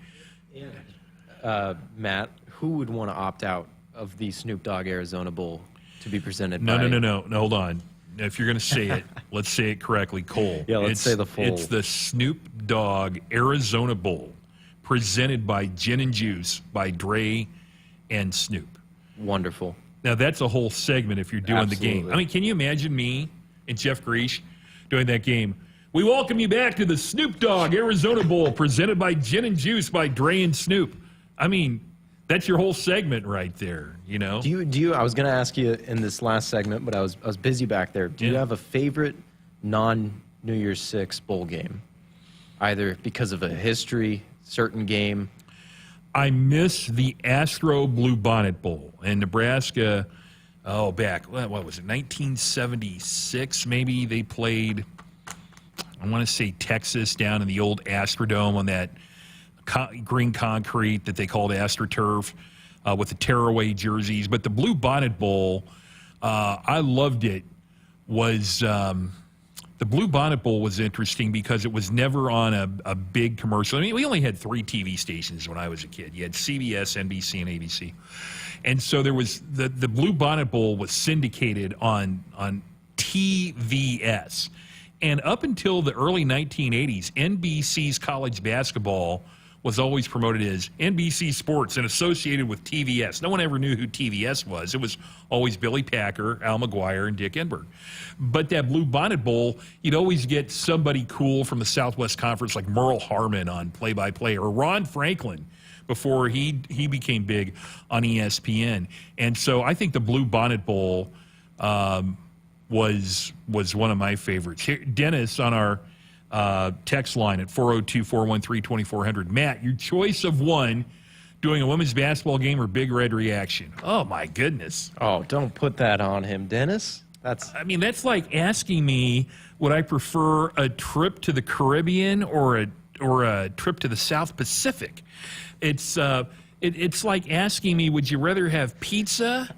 Matt, who would want to opt out of the Snoop Dogg Arizona Bowl to be presented by... No, hold on. If you're going to say it, let's say it correctly, Cole. Yeah, let's say the full. It's the Snoop Dogg Arizona Bowl, presented by Gin and Juice by Dre and Snoop. Wonderful. Now, that's a whole segment if you're doing the game. I mean, can you imagine me and Jeff Grease doing that game? We welcome you back to the Snoop Dogg Arizona Bowl, presented by Gin and Juice by Dre and Snoop. I mean, that's your whole segment right there, you know? Do you I was going to ask you in this last segment, but I was busy back there. Do you have a favorite non-New Year's Six bowl game? Either because of a history, certain game? I miss the Astro Bluebonnet Bowl in Nebraska. Back, what was it, 1976 maybe? They played, I want to say Texas, down in the old Astrodome on that green concrete that they called AstroTurf with the tearaway jerseys. But the Bluebonnet Bowl, I loved it, was the Bluebonnet Bowl was interesting because it was never on a big commercial. I mean, we only had 3 TV stations when I was a kid. You had CBS, NBC, and ABC. And so there was the Bluebonnet Bowl was syndicated on TVS. And up until the early 1980s, NBC's college basketball was always promoted as NBC Sports and associated with TVS. No one ever knew who TVS was. It was always Billy Packer, Al McGuire, and Dick Enberg. But that Bluebonnet Bowl, you'd always get somebody cool from the Southwest Conference like Merle Harmon on play-by-play, or Ron Franklin before he became big on ESPN. And so I think the Bluebonnet Bowl was one of my favorites. Here, Dennis on our text line at 402-413-2400. Matt, your choice of one doing a women's basketball game or Big Red Reaction? Oh, my goodness. Oh, don't put that on him, Dennis. That's like asking me, would I prefer a trip to the Caribbean or a trip to the South Pacific? It's like asking me, would you rather have pizza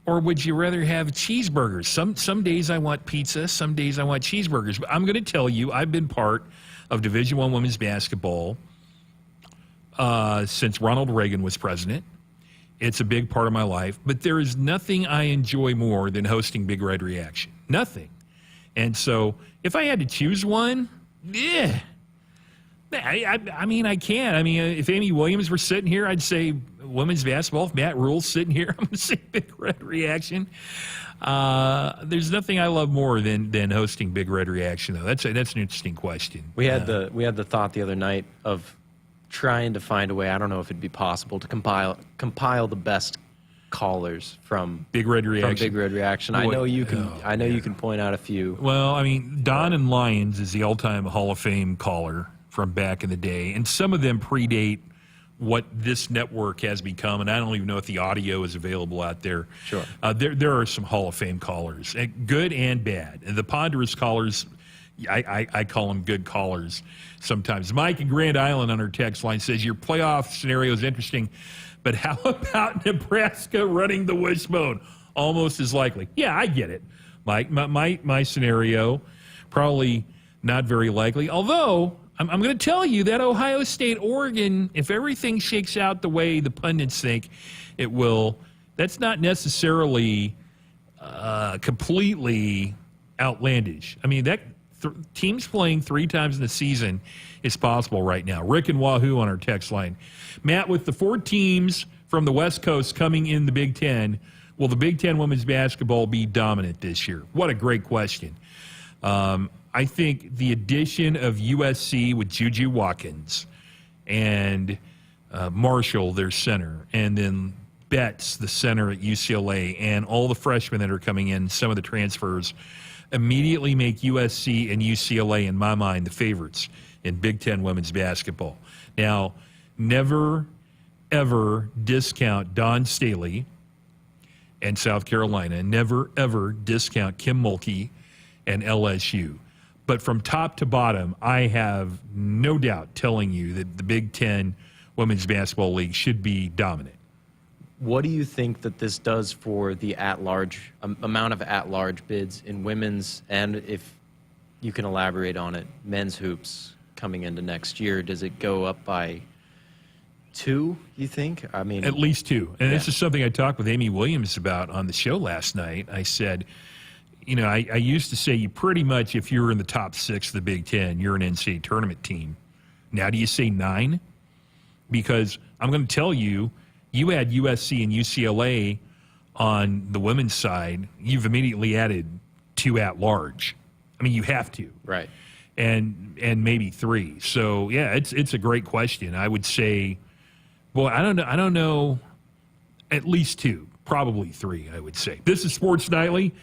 or would you rather have cheeseburgers? Some days I want pizza, some days I want cheeseburgers. But I'm going to tell you, I've been part of Division I women's basketball since Ronald Reagan was president. It's a big part of my life. But there is nothing I enjoy more than hosting Big Red Reaction. Nothing. And so if I had to choose one, I can't. I mean, if Amy Williams were sitting here, I'd say women's basketball. If Matt Rule's sitting here, I'm going to say Big Red Reaction. There's nothing I love more than hosting Big Red Reaction, though. That's an interesting question. We had the thought the other night of trying to find a way. I don't know if it'd be possible to compile the best callers from Big Red Reaction. I know you can. You can point out a few. Well, I mean, Don and Lyons is the all-time Hall of Fame caller from back in the day, and some of them predate what this network has become, and I don't even know if the audio is available out there. Sure. There are some Hall of Fame callers, good and bad. And the ponderous callers, I call them good callers sometimes. Mike in Grand Island on our text line says, your playoff scenario is interesting, but how about Nebraska running the wishbone? Almost as likely. Yeah, I get it, Mike. My scenario, probably not very likely, although I'm going to tell you that Ohio State, Oregon, if everything shakes out the way the pundits think it will, that's not necessarily completely outlandish. I mean, teams playing 3 times in the season is possible right now. Rick and Wahoo on our text line. Matt, with the 4 teams from the West Coast coming in the Big Ten, will the Big Ten women's basketball be dominant this year? What a great question. I think the addition of USC with Juju Watkins and Marshall, their center, and then Betts, the center at UCLA, and all the freshmen that are coming in, some of the transfers, immediately make USC and UCLA, in my mind, the favorites in Big Ten women's basketball. Now, never, ever discount Don Staley and South Carolina. Never, ever discount Kim Mulkey and LSU. But from top to bottom, I have no doubt telling you that the Big Ten Women's Basketball League should be dominant. What do you think that this does for the at-large amount of at-large bids in women's, and if you can elaborate on it, men's hoops coming into next year? Does it go up by 2, you think? I mean, at least 2. And this is something I talked with Amy Williams about on the show last night. I said, you know, I used to say you pretty much, if you're in the top 6 of the Big Ten, you're an NCAA tournament team. Now do you say 9? Because I'm going to tell you, you add USC and UCLA on the women's side, you've immediately added 2 at-large. I mean, you have to. Right. And maybe 3. So, yeah, it's a great question. I would say, boy, I don't know, at least 2, probably 3, I would say. This is Sports Nightly.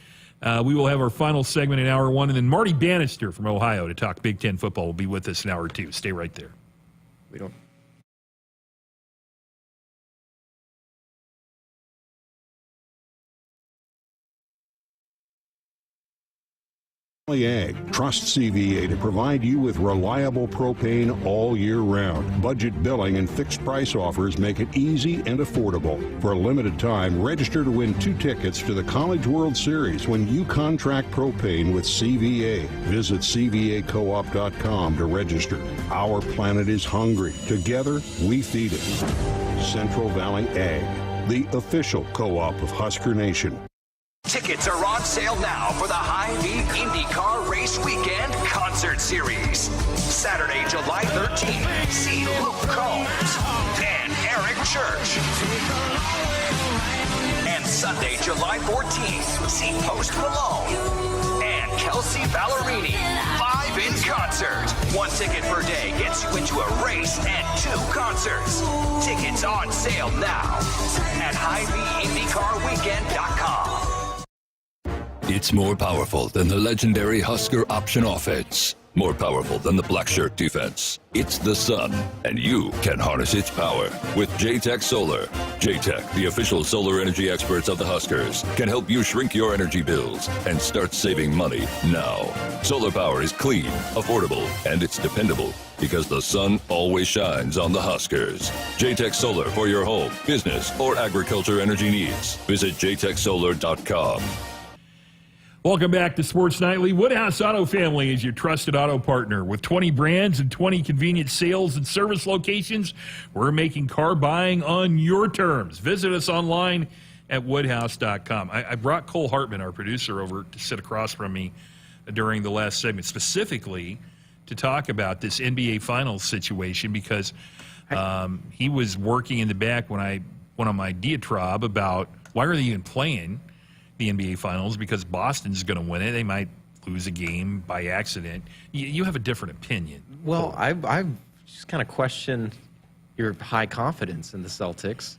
We will have our final segment in Hour 1, and then Marty Bannister from Ohio to talk Big Ten football will be with us in Hour 2. Stay right there. We don't. Ag trusts CVA to provide you with reliable propane all year round. Budget billing and fixed price offers make it easy and affordable. For a limited time, register to win 2 tickets to the College World Series when you contract propane with CVA. Visit CVACoop.com to register. Our planet is hungry. Together, we feed it. Central Valley Ag, the official co-op of Husker Nation. Tickets are on sale now for the Hy-Vee IndyCar Race Weekend Concert Series. Saturday, July 13th, see Luke Combs and Eric Church. And Sunday, July 14th, see Post Malone and Kelsey Ballerini live in concert. 1 ticket per day gets you into a race and 2 concerts. Tickets on sale now at HyVeeIndyCarWeekend.com. It's more powerful than the legendary Husker option offense. more powerful than the black shirt defense. It's the sun, and you can harness its power with JTech Solar. JTech, the official solar energy experts of the Huskers, can help you shrink your energy bills and start saving money now. Solar power is clean, affordable, and it's dependable because the sun always shines on the Huskers. JTech Solar for your home, business, or agriculture energy needs. Visit jtechsolar.com. Welcome back to Sports Nightly. Woodhouse Auto Family is your trusted auto partner. With 20 brands and 20 convenient sales and service locations, we're making car buying on your terms. Visit us online at woodhouse.com. I brought Cole Hartman, our producer, over to sit across from me during the last segment, specifically to talk about this NBA Finals situation because he was working in the back when I went on my diatribe about why are they even playing the NBA Finals, because Boston's going to win it. They might lose a game by accident. You have a different opinion. Well, I just kind of question your high confidence in the Celtics.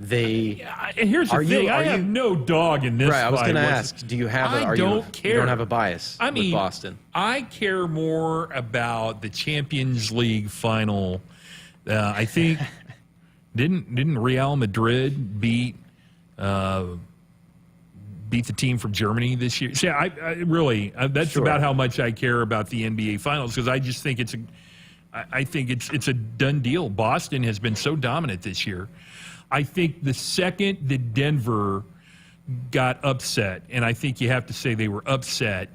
And here's the thing. I have no dog in this fight. Right, I was going to ask, do you have I don't care. You don't have a bias with Boston? I care more about the Champions League final. I think, didn't Real Madrid beat the team from Germany this year? See, I really, that's Sure. about how much I care about the NBA Finals, because I just think it's a done deal. Boston has been so dominant this year. I think the second that Denver got upset, and I think you have to say they were upset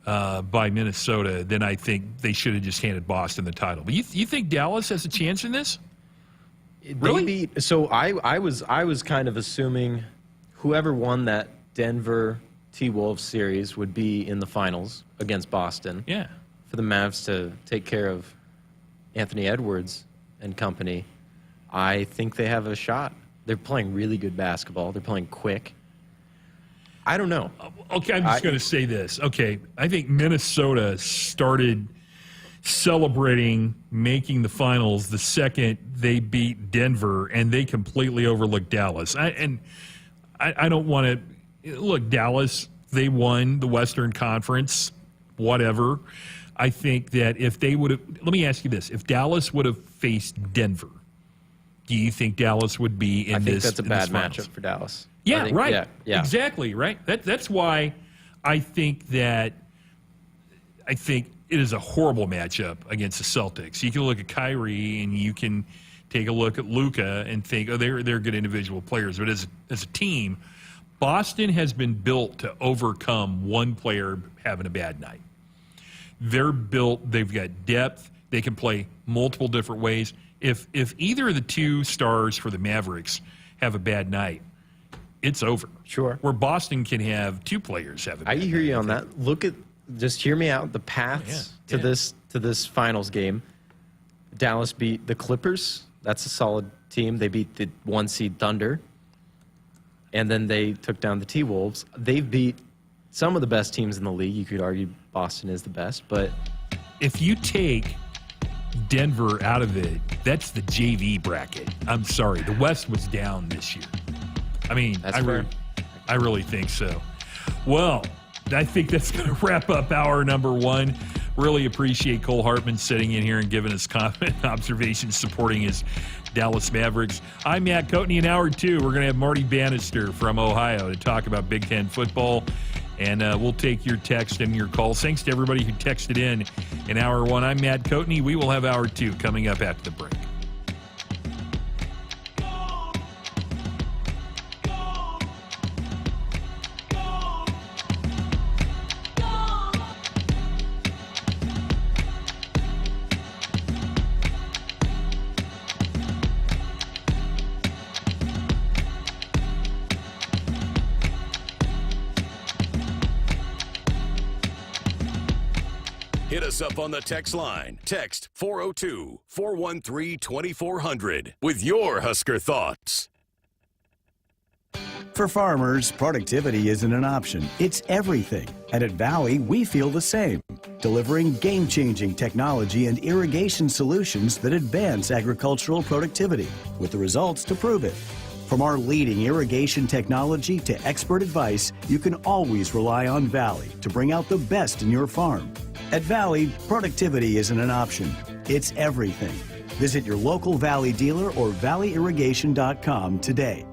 by Minnesota, then I think they should have just handed Boston the title. But you think Dallas has a chance in this? Really? So I was kind of assuming whoever won that Denver T-Wolves series would be in the finals against Boston. Yeah. For the Mavs to take care of Anthony Edwards and company, I think they have a shot. They're playing really good basketball. They're playing quick. I don't know. Okay, I'm just going to say this. Okay, I think Minnesota started celebrating making the finals the second they beat Denver, and they completely overlooked Dallas. I don't want to look, Dallas, they won the Western Conference, whatever. I think that if they would have, let me ask you this, if Dallas would have faced Denver, do you think Dallas would be in this? I think that's a bad finals? matchup for Dallas. Yeah, think, right. Yeah. Exactly, right. That's why I think that it is a horrible matchup against the Celtics. You can look at Kyrie and you can take a look at Luka and think, oh, they're good individual players. But as a team, Boston has been built to overcome one player having a bad night. They're built, they've got depth, they can play multiple different ways. If either of the two stars for the Mavericks have a bad night, it's over. Sure. Where Boston can have two players have a bad night. I hear you on that. Just hear me out. The paths to this finals game. Dallas beat the Clippers. That's a solid team. They beat the 1 seed Thunder. And then they took down the T-Wolves. They've beat some of the best teams in the league. You could argue Boston is the best, but if you take Denver out of it, that's the JV bracket. I'm sorry. The West was down this year. I mean, I really think so. Well, I think that's going to wrap up hour number one. Really appreciate Cole Hartman sitting in here and giving us comment and observations supporting his Dallas Mavericks. I'm Matt Coatney. In hour two, we're going to have Marty Bannister from Ohio to talk about Big Ten football. And we'll take your text and your calls. Thanks to everybody who texted in hour one. I'm Matt Coatney. We will have hour two coming up after the break. Hit us up on the text line. Text 402-413-2400 with your Husker thoughts. For farmers, productivity isn't an option. It's everything. And at Valley, we feel the same. Delivering game-changing technology and irrigation solutions that advance agricultural productivity, with the results to prove it. From our leading irrigation technology to expert advice, you can always rely on Valley to bring out the best in your farm. At Valley, productivity isn't an option. It's everything. Visit your local Valley dealer or valleyirrigation.com today.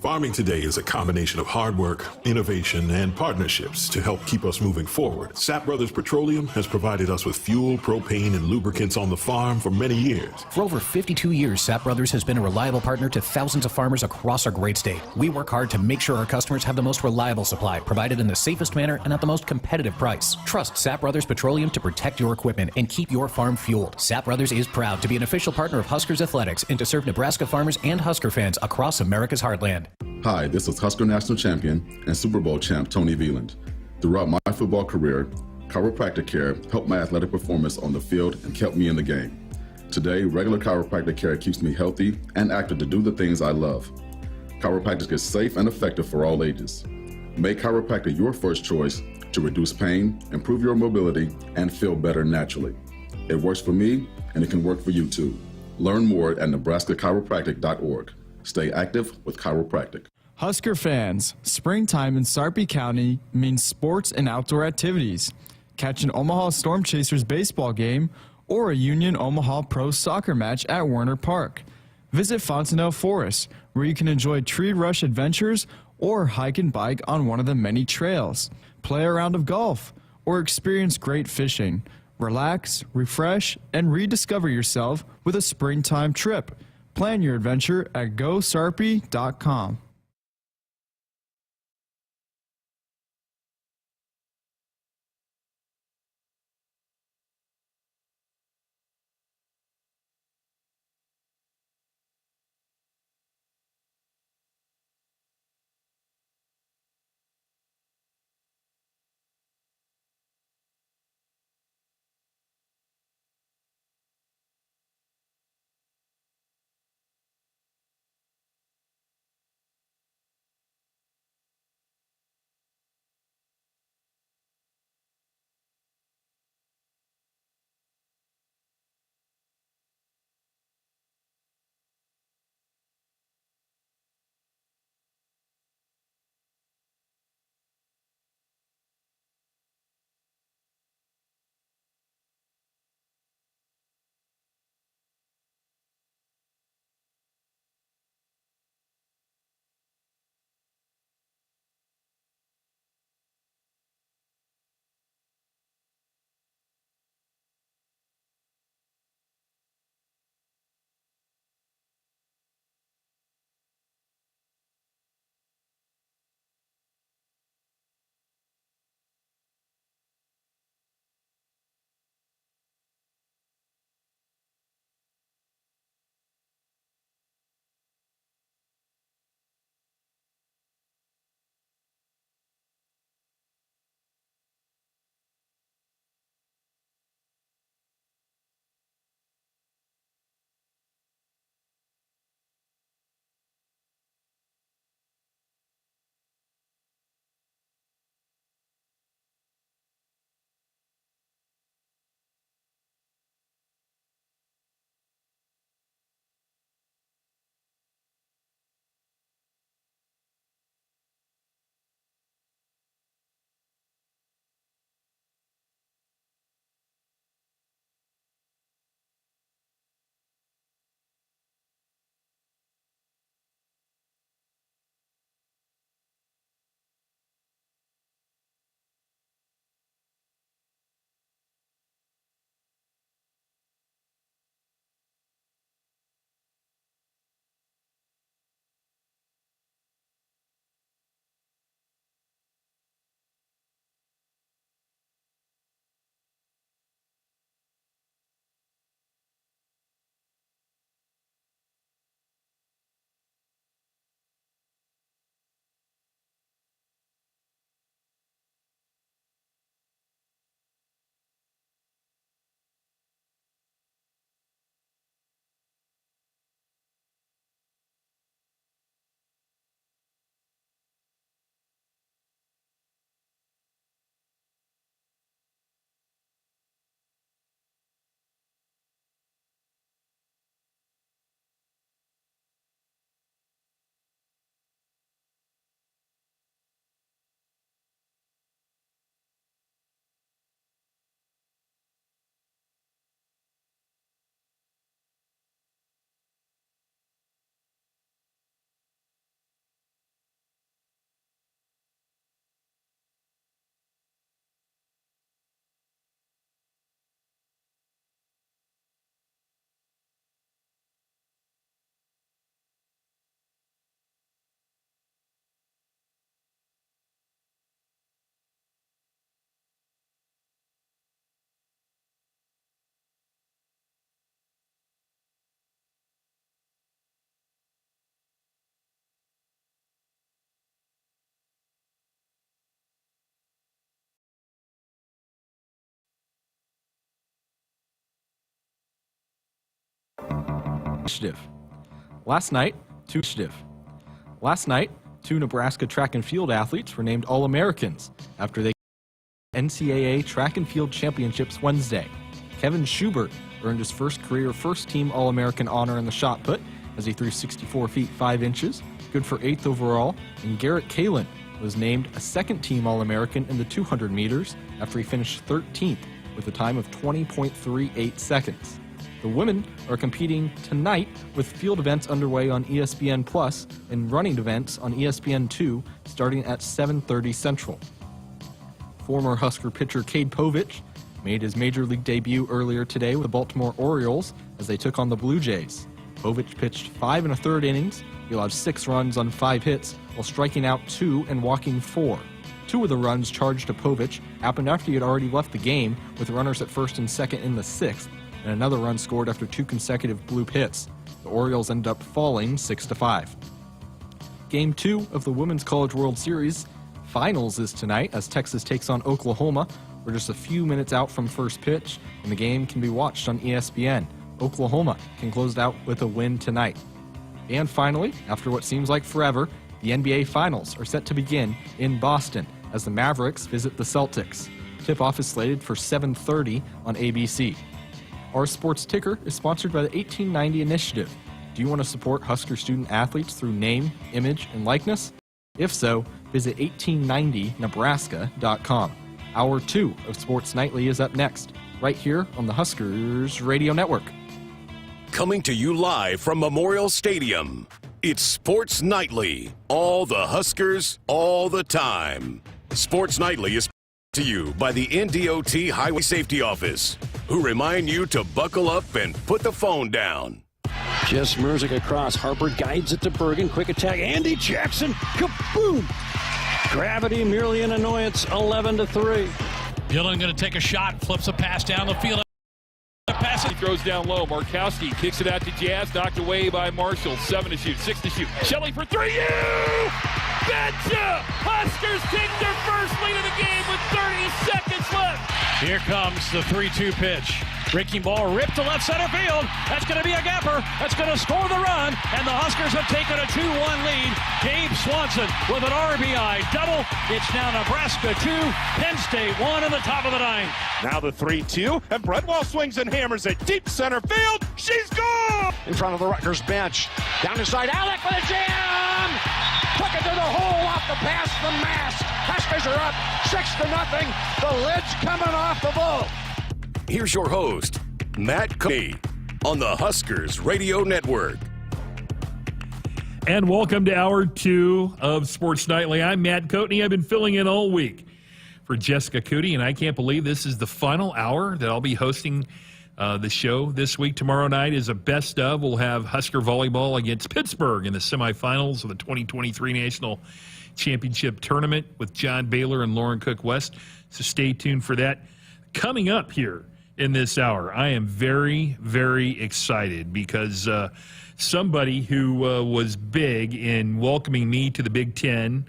Farming today is a combination of hard work, innovation, and partnerships to help keep us moving forward. Sap Brothers Petroleum has provided us with fuel, propane, and lubricants on the farm for many years. For over 52 years, Sap Brothers has been a reliable partner to thousands of farmers across our great state. We work hard to make sure our customers have the most reliable supply, provided in the safest manner and at the most competitive price. Trust Sap Brothers Petroleum to protect your equipment and keep your farm fueled. Sap Brothers is proud to be an official partner of Huskers Athletics and to serve Nebraska farmers and Husker fans across America's heartland. Hi, this is Husker National Champion and Super Bowl champ Tony Veland. Throughout my football career, chiropractic care helped my athletic performance on the field and kept me in the game. Today, regular chiropractic care keeps me healthy and active to do the things I love. Chiropractic is safe and effective for all ages. Make chiropractic your first choice to reduce pain, improve your mobility, and feel better naturally. It works for me, and it can work for you too. Learn more at nebraska-chiropractic.org. Stay active with chiropractic. Husker fans, springtime in Sarpy County means sports and outdoor activities. Catch an Omaha Storm Chasers baseball game or a Union Omaha Pro soccer match at Werner Park. Visit Fontenelle Forest, where you can enjoy tree rush adventures or hike and bike on one of the many trails. Play a round of golf or experience great fishing. Relax, refresh, and rediscover yourself with a springtime trip. Plan your adventure at GoSarpy.com. Initiative. Last night, two Nebraska track and field athletes were named All-Americans after they NCAA track and field championships Wednesday. Kevin Schubert earned his first career first-team All-American honor in the shot put as he threw 64 feet 5 inches, good for 8th overall, and Garrett Kalin was named a second-team All-American in the 200 meters after he finished 13th with a time of 20.38 seconds. The women are competing tonight with field events underway on ESPN Plus and running events on ESPN2 starting at 7:30 Central. Former Husker pitcher Cade Povich made his major league debut earlier today with the Baltimore Orioles as they took on the Blue Jays. Povich pitched 5 1/3 innings. He allowed 6 runs on 5 hits while striking out 2 and walking 4. 2 of the runs charged to Povich happened after he had already left the game with runners at first and second in the 6th, and another run scored after 2 consecutive bloop hits. The Orioles ended up falling 6-5. Game 2 of the Women's College World Series Finals is tonight as Texas takes on Oklahoma. We're just a few minutes out from first pitch, and the game can be watched on ESPN. Oklahoma can close it out with a win tonight. And finally, after what seems like forever, the NBA Finals are set to begin in Boston as the Mavericks visit the Celtics. Tip-off is slated for 7:30 on ABC. Our sports ticker is sponsored by the 1890 Initiative. Do you want to support Husker student athletes through name, image, and likeness? If so, visit 1890nebraska.com. Hour 2 of Sports Nightly is up next, right here on the Huskers Radio Network. Coming to you live from Memorial Stadium, it's Sports Nightly. All the Huskers, all the time. Sports Nightly is to you by the NDOT Highway Safety Office, who remind you to buckle up and put the phone down. Just Merzick across. Harper guides it to Bergen. Quick attack. Andy Jackson. Kaboom! Gravity merely an annoyance. 11-3. Dillon going to take a shot. Flips a pass down the field. He throws down low. Markowski kicks it out to Jazz. Knocked away by Marshall. 7 to shoot. 6 to shoot. Shelley for 3. You betcha! Huskers take their first lead of the game with 30 seconds left. Here comes the 3-2 pitch. Breaking ball ripped to left center field. That's going to be a gapper. That's going to score the run. And the Huskers have taken a 2-1 lead. Gabe Swanson with an RBI double. It's now Nebraska 2, Penn State 1 in the top of the 9th. Now the 3-2, and Bredwell swings and hammers it deep center field. She's gone! In front of the Rutgers bench. Down the side, Alec with a jam! Took it to the hole off the pass from Mask. Huskers are up 6-0. The lid's coming off the bowl. Here's your host, Matt Coody, on the Huskers Radio Network. And welcome to Hour 2 of Sports Nightly. I'm Matt Coady. I've been filling in all week for Jessica Coody, and I can't believe this is the final hour that I'll be hosting the show this week. Tomorrow night is a best of. We'll have Husker volleyball against Pittsburgh in the semifinals of the 2023 National Championship Tournament with John Baylor and Lauren Cook West. So stay tuned for that. Coming up here in this hour, I am very, very excited because somebody who was big in welcoming me to the Big Ten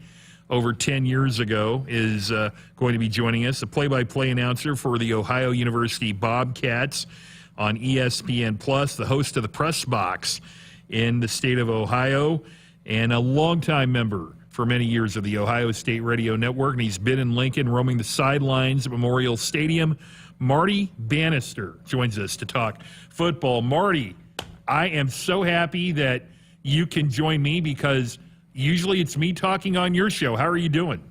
over 10 years ago is going to be joining us, the play-by-play announcer for the Ohio University Bobcats on ESPN Plus, the host of the Press Box in the state of Ohio, and a longtime member for many years of the Ohio State Radio Network, and he's been in Lincoln roaming the sidelines at Memorial Stadium. Marty Bannister joins us to talk football. Marty, I am so happy that you can join me because usually it's me talking on your show. How are you doing?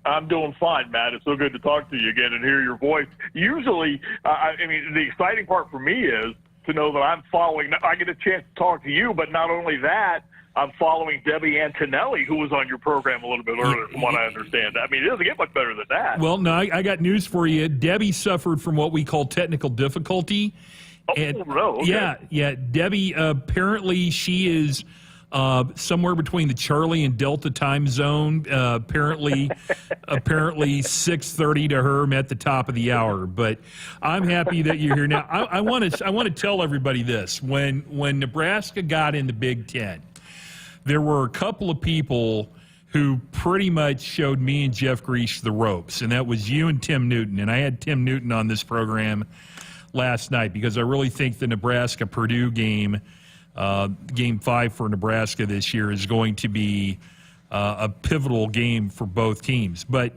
I'm doing fine, Matt. It's so good to talk to you again and hear your voice. Usually, the exciting part for me is to know that I'm following. I get a chance to talk to you, but not only that, I'm following Debbie Antonelli, who was on your program a little bit earlier, from what I understand. I mean, it doesn't get much better than that. Well, no, I got news for you. Debbie suffered from what we call technical difficulty. Oh, no. Okay. Yeah. Debbie, apparently she is somewhere between the Charlie and Delta time zone. Apparently 6:30 to her. I'm at the top of the hour. But I'm happy that you're here now. I want to tell everybody this. When Nebraska got in the Big Ten, there were a couple of people who pretty much showed me and Jeff Grease the ropes, and that was you and Tim Newton. And I had Tim Newton on this program last night because I really think the Nebraska-Purdue game Game 5 for Nebraska this year is going to be a pivotal game for both teams. But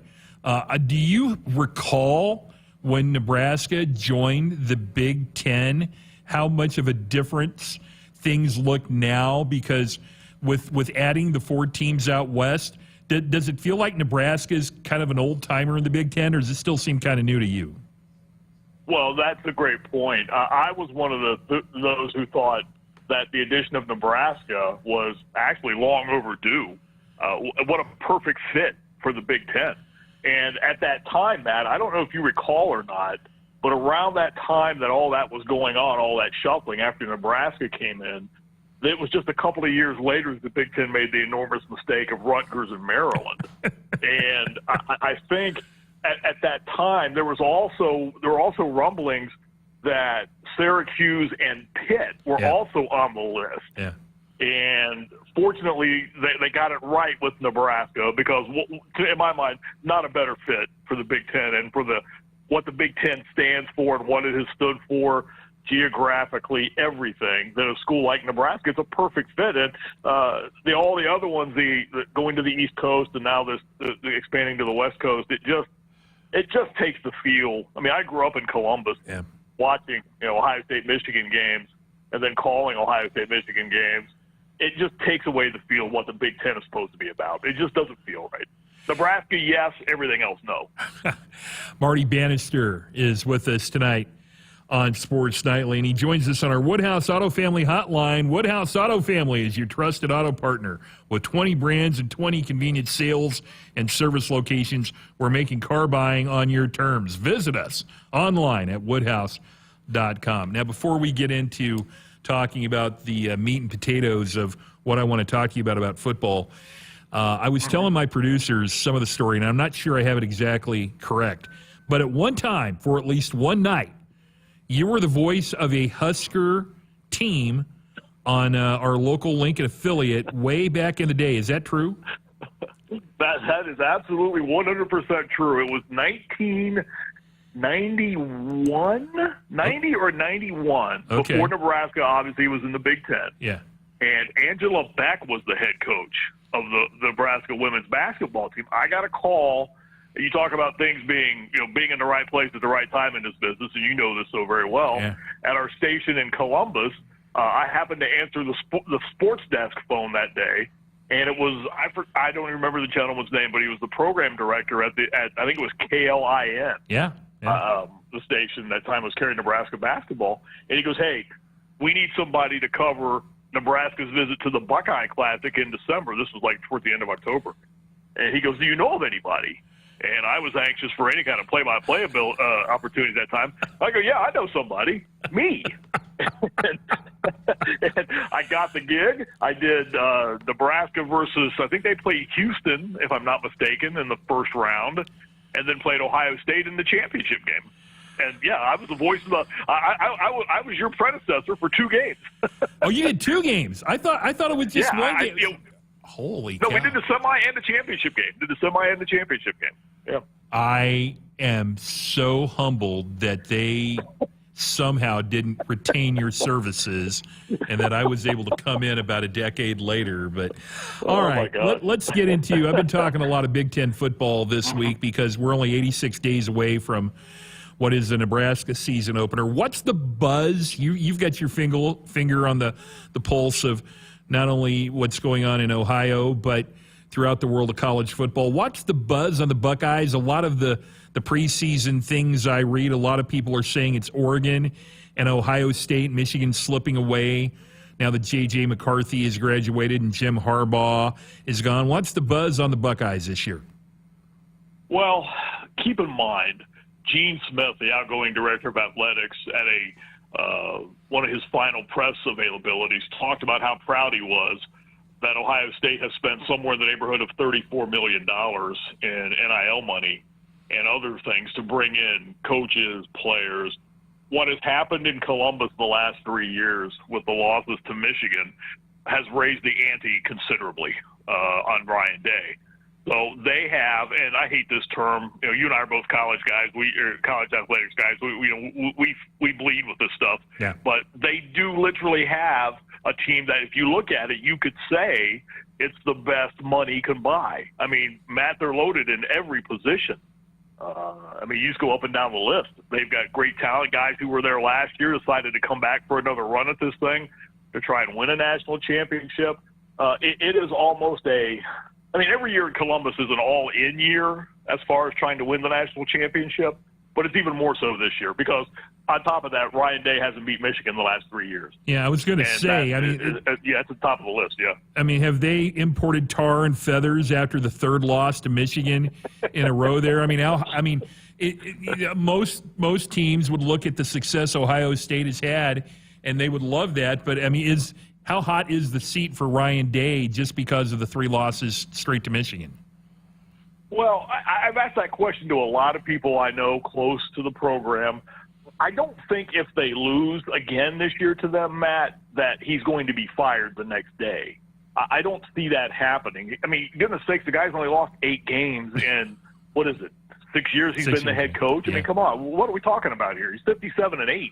do you recall when Nebraska joined the Big Ten, how much of a difference things look now? Because with adding the 4 teams out west, does it feel like Nebraska is kind of an old-timer in the Big Ten, or does it still seem kind of new to you? Well, that's a great point. I was one of those who thought that the addition of Nebraska was actually long overdue. What a perfect fit for the Big Ten. And at that time, Matt, I don't know if you recall or not, but around that time that all that was going on, all that shuffling after Nebraska came in, it was just a couple of years later that the Big Ten made the enormous mistake of Rutgers and Maryland. And I think at that time there were also rumblings that Syracuse and Pitt were also on the list. Yeah. And fortunately, they got it right with Nebraska because, in my mind, not a better fit for the Big Ten and for what the Big Ten stands for and what it has stood for geographically, everything. That a school like Nebraska, it's a perfect fit. And all the other ones, going to the East Coast and now the expanding to the West Coast, it just takes the feel. I mean, I grew up in Columbus, watching Ohio State Michigan games and then calling Ohio State Michigan games. It just takes away the feel of what the Big Ten is supposed to be about. It just doesn't feel right. Nebraska, yes. Everything else, no. Marty Bannister is with us tonight on Sports Nightly, and he joins us on our Woodhouse Auto Family hotline. Woodhouse Auto Family is your trusted auto partner with 20 brands and 20 convenient sales and service locations. We're making car buying on your terms. Visit us online at woodhouse.com. Now, before we get into talking about the meat and potatoes of what I want to talk to you about football, I was telling my producers some of the story, and I'm not sure I have it exactly correct. But at one time, for at least one night, you were the voice of a Husker team on our local Lincoln affiliate way back in the day. Is that true? That is absolutely 100% true. It was 1991, 90 or 91, Okay. before Nebraska obviously was in the Big Ten. Yeah. And Angela Beck was the head coach of the Nebraska women's basketball team. I got a call. You talk about things being in the right place at the right time in this business, and you know this so very well. Yeah. At our station in Columbus, I happened to answer the sports desk phone that day, and it was I don't even remember the gentleman's name, but he was the program director at I think it was KLIN. Yeah. The station that time was carrying Nebraska basketball, and he goes, "Hey, we need somebody to cover Nebraska's visit to the Buckeye Classic in December." This was like toward the end of October, and he goes, "Do you know of anybody?" And I was anxious for any kind of play-by-play opportunity at that time. I go, "Yeah, I know somebody. Me." and I got the gig. I did Nebraska versus, I think they played Houston, if I'm not mistaken, in the first round, and then played Ohio State in the championship game. And, yeah, I was the voice of the I was your predecessor for 2 games. Oh, you did 2 games. I thought it was just one game. Holy cow. No, we did the semi and the championship game. Yeah. I am so humbled that they somehow didn't retain your services and that I was able to come in about a decade later. But all right, let's get into, I've been talking a lot of Big Ten football this week because we're only 86 days away from what is the Nebraska season opener. What's the buzz? You've got your finger on the pulse of not only what's going on in Ohio, but throughout the world of college football. What's the buzz on the Buckeyes? A lot of the preseason things I read, a lot of people are saying it's Oregon and Ohio State, Michigan slipping away now that J.J. McCarthy has graduated and Jim Harbaugh is gone. What's the buzz on the Buckeyes this year? Well, keep in mind, Gene Smith, the outgoing director of athletics, at one of his final press availabilities, talked about how proud he was that Ohio State has spent somewhere in the neighborhood of $34 million in NIL money and other things to bring in coaches, players. What has happened in Columbus the last 3 years with the losses to Michigan has raised the ante considerably on Ryan Day. So they have, and I hate this term. You and I are both college guys. College athletics guys. We bleed with this stuff. Yeah. But they do literally have a team that, if you look at it, you could say it's the best money can buy. I mean, Matt, they're loaded in every position. I mean, you just go up and down the list. They've got great talent. Guys who were there last year decided to come back for another run at this thing to try and win a national championship. It is almost every year in Columbus is an all-in year as far as trying to win the national championship, but it's even more so this year because on top of that, Ryan Day hasn't beat Michigan the last 3 years. Yeah, I was going to say, it's at the top of the list, yeah. I mean, have they imported tar and feathers after the third loss to Michigan in a row there? Most teams would look at the success Ohio State has had, and they would love that. But, how hot is the seat for Ryan Day just because of the 3 losses straight to Michigan? Well, I've asked that question to a lot of people I know close to the program. I don't think if they lose again this year to them, Matt, that he's going to be fired the next day. I don't see that happening. I mean, goodness sakes, the guy's only lost 8 games in, 6 years he's been the head coach? Yeah. I mean, come on, what are we talking about here? He's 57-8.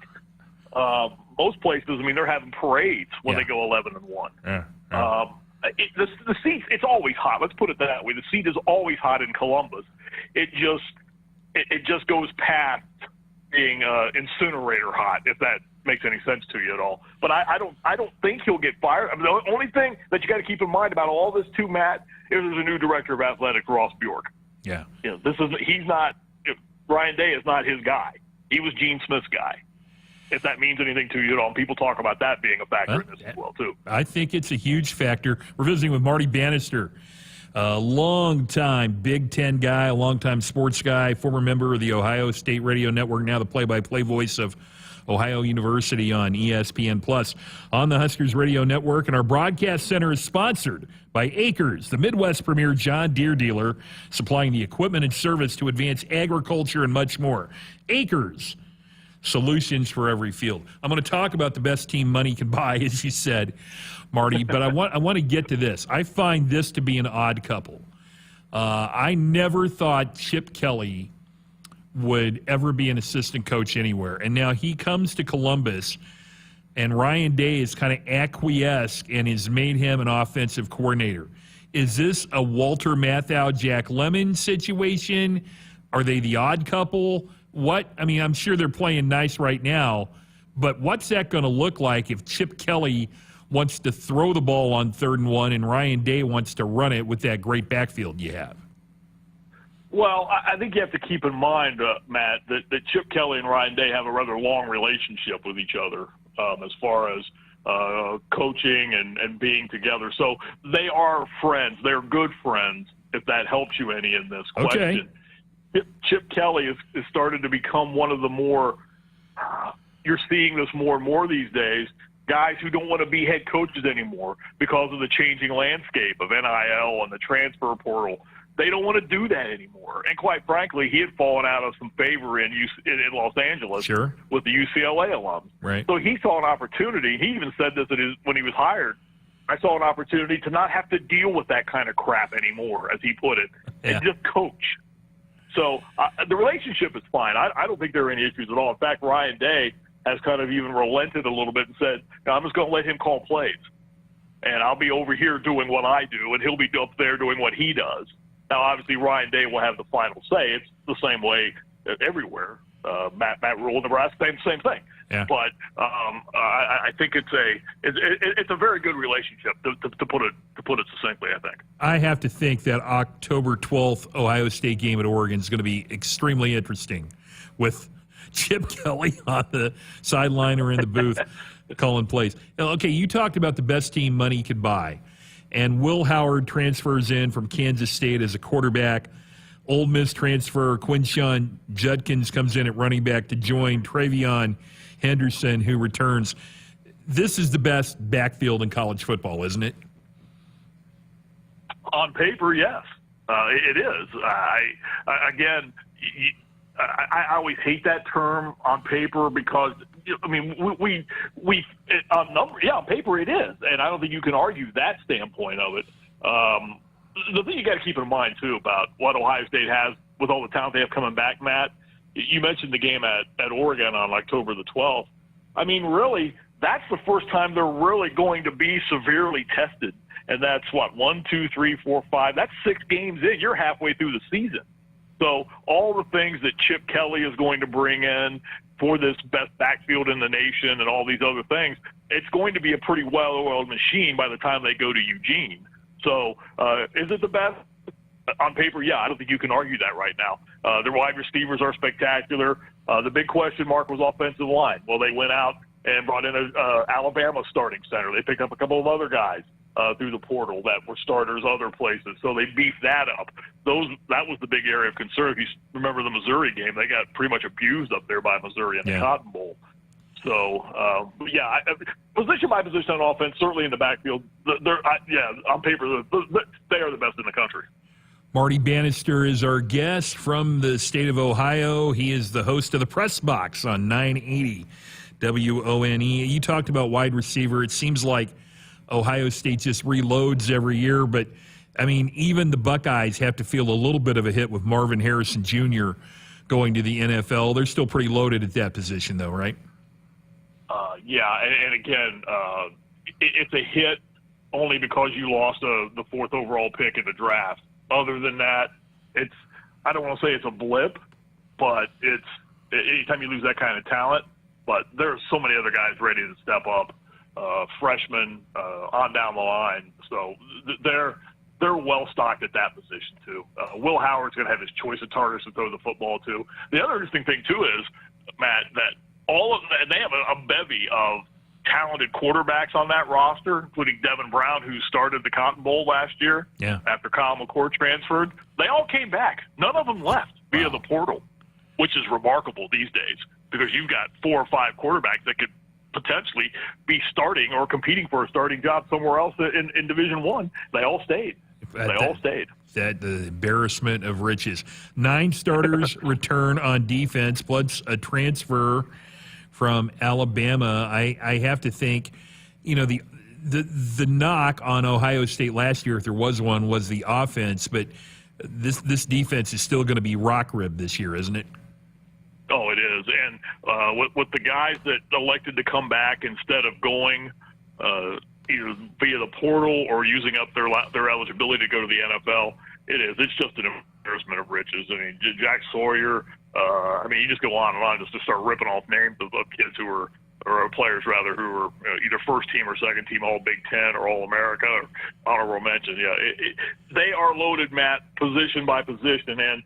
Most places, they're having parades when they go 11-1. The seat, it's always hot. Let's put it that way. The seat is always hot in Columbus. It just goes past being incinerator hot, if that makes any sense to you at all. But I don't think he'll get fired. I mean, the only thing that you got to keep in mind about all this too, Matt, is there's a new director of athletics, Ross Bjork. Yeah. Ryan Day is not his guy. He was Gene Smith's guy. If that means anything to you at all. And people talk about that being a factor in this as well, too. I think it's a huge factor. We're visiting with Marty Bannister, a long-time Big Ten guy, a long-time sports guy, former member of the Ohio State Radio Network, now the play-by-play voice of Ohio University on ESPN+, on the Huskers Radio Network. And our broadcast center is sponsored by Acres, the Midwest premier John Deere dealer, supplying the equipment and service to advance agriculture and much more. Acres, solutions for every field. I'm going to talk about the best team money can buy, as you said, Marty, but I want to get to this. I find this to be an odd couple. I never thought Chip Kelly would ever be an assistant coach anywhere, and now he comes to Columbus, and Ryan Day is kind of acquiesced and has made him an offensive coordinator. Is this a Walter Matthau, Jack Lemmon situation? Are they the odd couple? I'm sure they're playing nice right now, but what's that going to look like if Chip Kelly wants to throw the ball on 3rd and 1 and Ryan Day wants to run it with that great backfield you have? Well, I think you have to keep in mind, Matt, that Chip Kelly and Ryan Day have a rather long relationship with each other as far as coaching and being together. So they are friends. They're good friends, if that helps you any in this question. Okay. Chip Kelly has started to become one of the more you're seeing this more and more these days, guys who don't want to be head coaches anymore because of the changing landscape of NIL and the transfer portal. They don't want to do that anymore. And quite frankly, he had fallen out of some favor in Los Angeles with the UCLA alums. Right. So he saw an opportunity. He even said this when he was hired. I saw an opportunity to not have to deal with that kind of crap anymore, as he put it, and just coach. So the relationship is fine. I don't think there are any issues at all. In fact, Ryan Day has kind of even relented a little bit and said, I'm just going to let him call plays. And I'll be over here doing what I do, and he'll be up there doing what he does. Now, obviously, Ryan Day will have the final say. It's the same way everywhere. Matt Rule, Nebraska, same thing. Yeah. But I think it's a very good relationship to put it succinctly. I think. I have to think that October 12th Ohio State game at Oregon is going to be extremely interesting, with Chip Kelly on the sideline or in the booth calling plays. Okay, you talked about the best team money could buy. And Will Howard transfers in from Kansas State as a quarterback. Ole Miss transfer Quinshon Judkins comes in at running back to join Travion Henderson, who returns. This is the best backfield in college football, isn't it? On paper, yes. It is. I always hate that term on paper because, I mean, we on paper it is, and I don't think you can argue that standpoint of it. The thing you got to keep in mind too about what Ohio State has with all the talent they have coming back, Matt. You mentioned the game at Oregon on October the 12th. I mean, really, that's the first time they're really going to be severely tested. And that's what, 1, 2, 3, 4, 5. That's 6 games in. You're halfway through the season. So all the things that Chip Kelly is going to bring in for this best backfield in the nation and all these other things, it's going to be a pretty well-oiled machine by the time they go to Eugene. So is it the best? On paper, yeah, I don't think you can argue that right now. Their wide receivers are spectacular. The big question mark was offensive line. Well, they went out and brought in a Alabama starting center. They picked up a couple of other guys through the portal that were starters other places. So they beefed that up. That was the big area of concern. If you remember the Missouri game, they got pretty much abused up there by Missouri in the Cotton Bowl. So, position by position on offense, certainly in the backfield, on paper, they are the best in the country. Marty Bannister is our guest from the state of Ohio. He is the host of the Press Box on 980 WONE. You talked about wide receiver. It seems like Ohio State just reloads every year, but, I mean, even the Buckeyes have to feel a little bit of a hit with Marvin Harrison Jr. going to the NFL. They're still pretty loaded at that position, though, right? And again, it's a hit only because you lost the 4th overall pick in the draft. Other than that, I don't want to say it's a blip, but it's anytime you lose that kind of talent. But there are so many other guys ready to step up, freshmen on down the line. So they're well stocked at that position too. Will Howard's going to have his choice of targets to throw the football to. The other interesting thing too is, Matt, that they have a bevy of talented quarterbacks on that roster, including Devin Brown, who started the Cotton Bowl last year after Kyle McCord transferred. They all came back. None of them left via the portal, which is remarkable these days because you've got 4 or 5 quarterbacks that could potentially be starting or competing for a starting job somewhere else in Division I. They all stayed. That the embarrassment of riches. 9 starters return on defense, plus a transfer from Alabama. I have to think, the knock on Ohio State last year, if there was one, was the offense. But this defense is still going to be rock ribbed this year, isn't it? Oh, it is. And with the guys that elected to come back instead of going either via the portal or using up their eligibility to go to the NFL, it's just an embarrassment of riches. I mean, Jack Sawyer. You just go on and on just to start ripping off names of kids who were, or players rather, who were either first team or second team All Big Ten or All America or honorable mention. They are loaded, Matt, position by position, and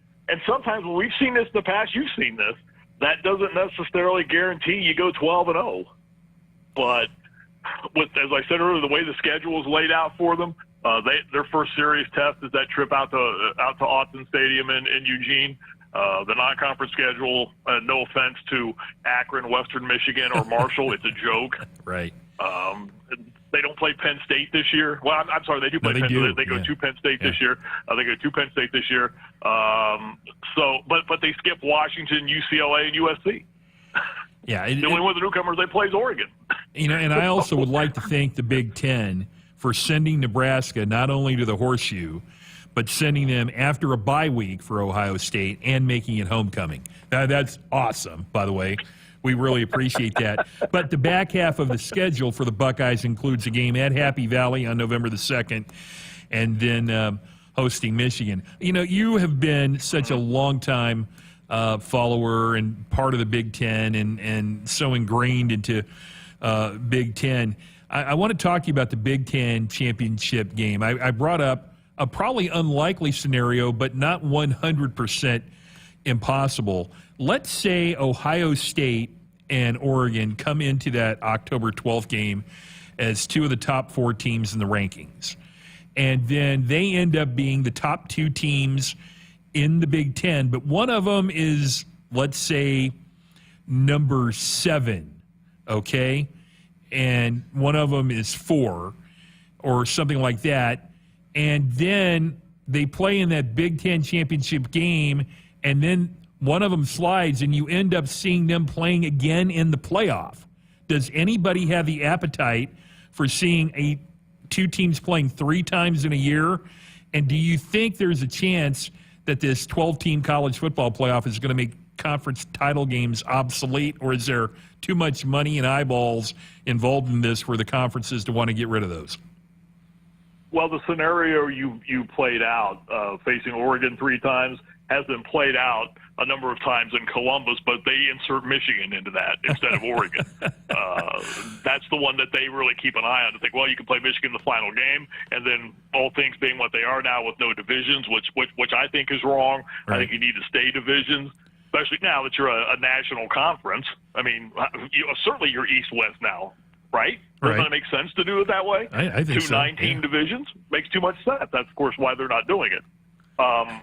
sometimes when we've seen this in the past, you've seen this. That doesn't necessarily guarantee you go 12-0, but as I said earlier, the way the schedule is laid out for them, their first serious test is that trip out to Autzen Stadium in Eugene. The non-conference schedule, no offense to Akron, Western Michigan, or Marshall, it's a joke. Right. They don't play Penn State this year. Well, I'm sorry, they do play Penn State. They go to Penn State this year. They go to Penn State this year. But they skip Washington, UCLA, and USC. Yeah. The only one of the newcomers they play is Oregon. And I also would like to thank the Big Ten for sending Nebraska not only to the Horseshoe, but sending them after a bye week for Ohio State and making it homecoming. That's awesome, by the way. We really appreciate that. But the back half of the schedule for the Buckeyes includes a game at Happy Valley on November the 2nd and then hosting Michigan. You have been such a long-time follower and part of the Big Ten and so ingrained into Big Ten. I want to talk to you about the Big Ten championship game. I brought up a probably unlikely scenario, but not 100% impossible. Let's say Ohio State and Oregon come into that October 12th game as 2 of the top 4 teams in the rankings. And then they end up being the top 2 teams in the Big Ten, but one of them is, let's say, number 7, okay? And one of them is 4 or something like that. And then they play in that Big Ten championship game, and then one of them slides, and you end up seeing them playing again in the playoff. Does anybody have the appetite for seeing 2 teams playing 3 times in a year? And do you think there's a chance that this 12-team college football playoff is going to make conference title games obsolete, or is there too much money and eyeballs involved in this for the conferences to want to get rid of those? Well, the scenario you played out, facing Oregon 3 times, has been played out a number of times in Columbus, but they insert Michigan into that instead of Oregon. That's the one that they really keep an eye on, to think, well, you can play Michigan in the final game, and then all things being what they are now with no divisions, which I think is wrong. Right. I think you need to stay divisions, especially now that you're a national conference. I mean, certainly you're East-West now, right? Doesn't it make sense to do it that way? I think so. 19 divisions makes too much sense. That's, of course, why they're not doing it. I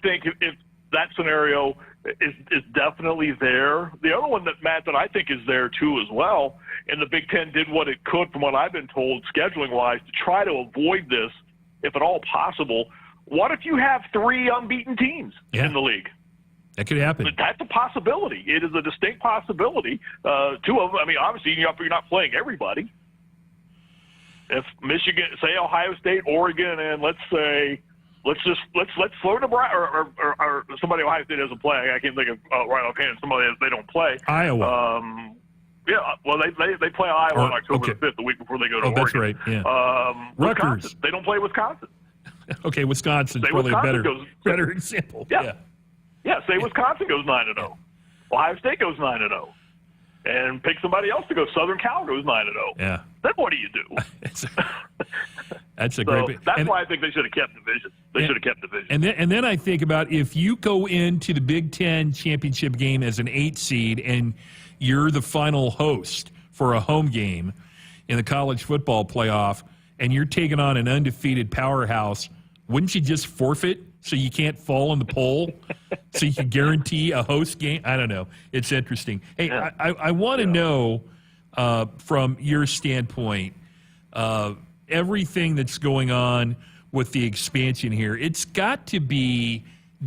think if that scenario is definitely there. The other one, Matt, that I think is there too as well, and the Big Ten did what it could, from what I've been told, scheduling-wise, to try to avoid this, if at all possible. What if you have 3 unbeaten teams in the league? That could happen. That's a possibility. It is a distinct possibility. 2 of them, I mean, obviously you're not playing everybody. If Michigan, say Ohio State, Oregon, and let's throw Nebraska or somebody Ohio State doesn't play. I can't think of right offhand somebody they don't play. Iowa. Well, they play Iowa on October the 5th, the week before they go to Oregon. That's right. Yeah. Rutgers. Wisconsin. They don't play Wisconsin. Okay, Wisconsin's probably a better example. Yeah. Say Wisconsin goes 9-0. Ohio State goes 9-0. And pick somebody else to go. Southern Cal goes 9-0. Yeah. Then what do you do? That's a great. That's why I think they should have kept division. They should have kept division. And then I think about, if you go into the Big Ten championship game as an 8 seed and you're the final host for a home game in the college football playoff, and you're taking on an undefeated powerhouse, wouldn't you just forfeit so you can't fall in the poll, so you can guarantee a host game? I don't know. It's interesting. Hey, I want to know, from your standpoint, everything that's going on with the expansion here, it's got to be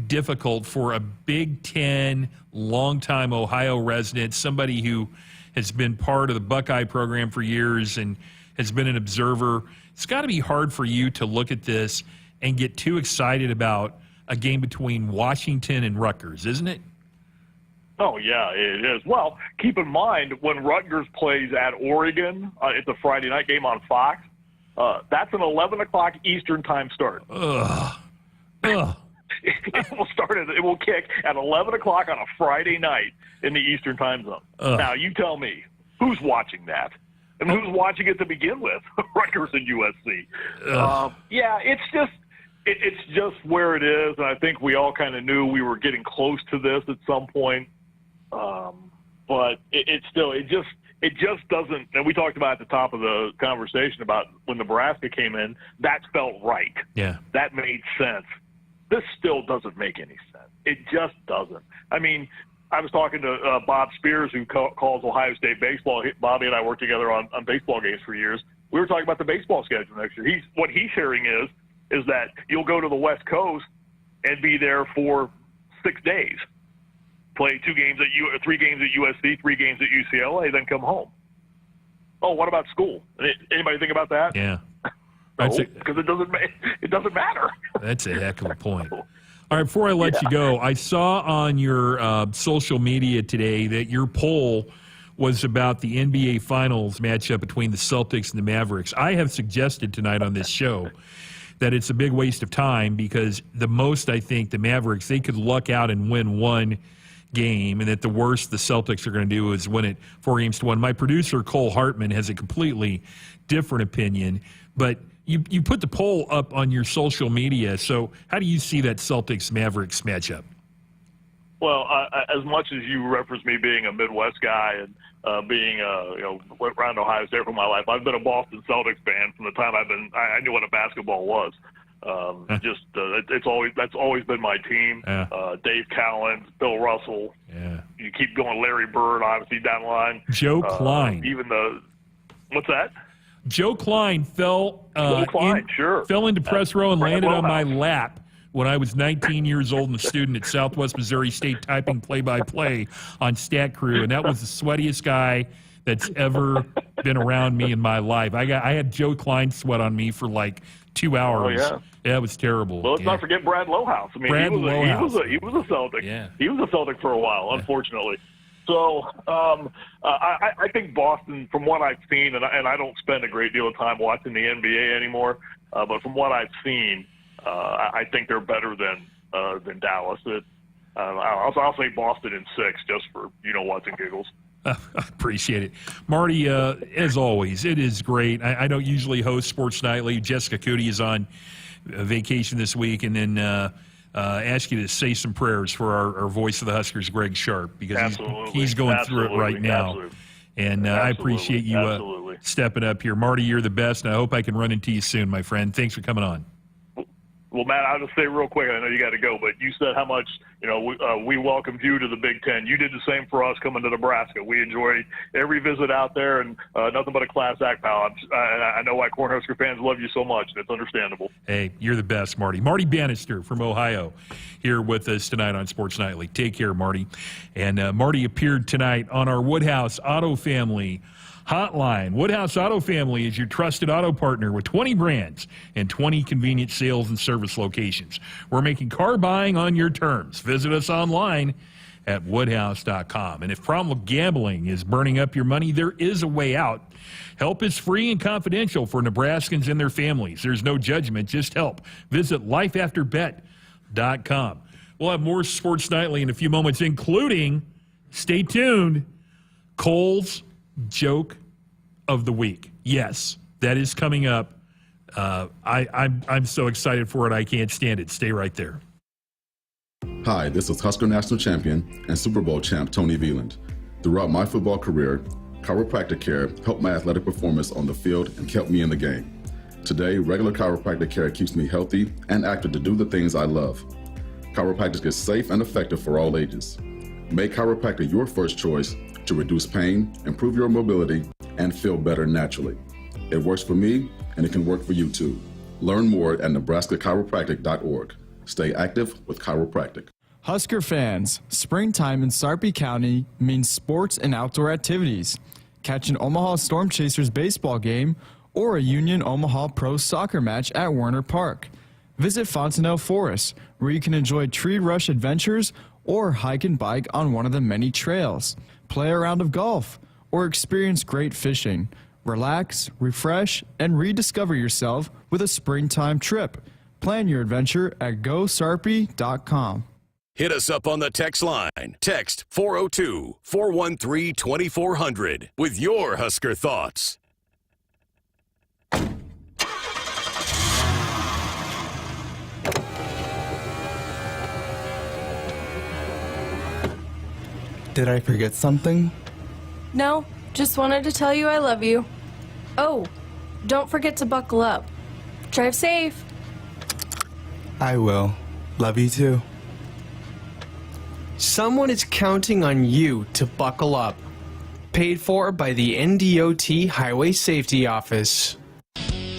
difficult for a Big Ten, longtime Ohio resident, somebody who has been part of the Buckeye program for years and has been an observer. It's got to be hard for you to look at this and get too excited about a game between Washington and Rutgers, isn't it? Oh, yeah, it is. Well, keep in mind, when Rutgers plays at Oregon, it's a Friday night game on Fox. That's an 11 o'clock Eastern time start. It will kick at 11 o'clock on a Friday night in the Eastern time zone. Now, you tell me, who's watching that? And who's watching it to begin with? Rutgers and USC. It's just where it is, and I think we all kind of knew we were getting close to this at some point. But it just doesn't. And we talked about at the top of the conversation about when Nebraska came in, that felt right. Yeah, that made sense. This still doesn't make any sense. It just doesn't. I mean, I was talking to Bob Spears, who calls Ohio State baseball. Bobby and I worked together on baseball games for years. We were talking about the baseball schedule next year. What he's hearing is that you'll go to the West Coast and be there for 6 days, play 3 games at USC, 3 games at UCLA, then come home. Oh, what about school? Anybody think about that? Yeah. No, because it doesn't matter. That's a heck of a point. All right, before I let you go, I saw on your social media today that your poll was about the NBA Finals matchup between the Celtics and the Mavericks. I have suggested tonight on this show that it's a big waste of time, because the most, I think, the Mavericks, they could luck out and win 1 game, and that the worst the Celtics are going to do is win it 4-1. My producer, Cole Hartman, has a completely different opinion, but you put the poll up on your social media. So how do you see that Celtics-Mavericks matchup? Well, as much as you reference me being a Midwest guy and being went around Ohio State for my life, I've been a Boston Celtics fan from the time I knew what a basketball was. That's always been my team. Dave Cowens, Bill Russell. Yeah. You keep going, Larry Bird, obviously down the line. Joe Klein. What's that? Joe Klein fell into press row and landed on my lap when I was 19 years old and a student at Southwest Missouri State, typing play-by-play on Stat Crew, and that was the sweatiest guy that's ever been around me in my life. I had Joe Klein sweat on me for like 2 hours. Oh, yeah. It was terrible. Well, let's not forget Brad Lohaus. I mean, he was a Celtic. Yeah. He was a Celtic for a while, unfortunately. So I think Boston, from what I've seen, and I don't spend a great deal of time watching the NBA anymore, but from what I've seen, I think they're better than Dallas. I'll say Boston in 6, just for what's and giggles. I appreciate it. Marty, as always, it is great. I don't usually host Sports Nightly. Jessica Coody is on vacation this week, and then ask you to say some prayers for our voice of the Huskers, Greg Sharpe, because he's going through it right now. Absolutely. And I appreciate you stepping up here. Marty, you're the best, and I hope I can run into you soon, my friend. Thanks for coming on. Well, Matt, I'll just say real quick, I know you got to go, but you said how much, we welcomed you to the Big Ten. You did the same for us coming to Nebraska. We enjoy every visit out there, and nothing but a class act, pal. I know why Cornhusker fans love you so much, and it's understandable. Hey, you're the best, Marty. Marty Bannister from Ohio here with us tonight on Sports Nightly. Take care, Marty. And Marty appeared tonight on our Woodhouse Auto Family hotline. Woodhouse Auto Family is your trusted auto partner with 20 brands and 20 convenient sales and service locations. We're making car buying on your terms. Visit us online at woodhouse.com. And if problem with gambling is burning up your money, there is a way out. Help is free and confidential for Nebraskans and their families. There's no judgment, just help. Visit lifeafterbet.com. We'll have more Sports Nightly in a few moments, including, stay tuned, Cole's Joke of the Week. Yes, that is coming up. I'm so excited for it, I can't stand it. Stay right there. Hi, this is Husker National Champion and Super Bowl champ Tony Veland. Throughout my football career, chiropractic care helped my athletic performance on the field and kept me in the game. Today, regular chiropractic care keeps me healthy and active to do the things I love. Chiropractic is safe and effective for all ages. Make chiropractic your first choice to reduce pain, improve your mobility, and feel better naturally. It works for me, and it can work for you too. Learn more at nebraska-chiropractic.org. Stay active with chiropractic. Husker fans, springtime in Sarpy County means sports and outdoor activities. Catch an Omaha Storm Chasers baseball game or a Union Omaha Pro soccer match at Werner Park. Visit Fontenelle Forest, where you can enjoy tree rush adventures or hike and bike on one of the many trails. Play a round of golf or experience great fishing. Relax, refresh, and rediscover yourself with a springtime trip. Plan your adventure at gosarpy.com. Hit us up on the text line. Text 402-413-2400 with your Husker thoughts. Did I forget something? No, just wanted to tell you I love you. Oh, don't forget to buckle up. Drive safe. I will. Love you too. Someone is counting on you to buckle up. Paid for by the NDOT Highway Safety Office.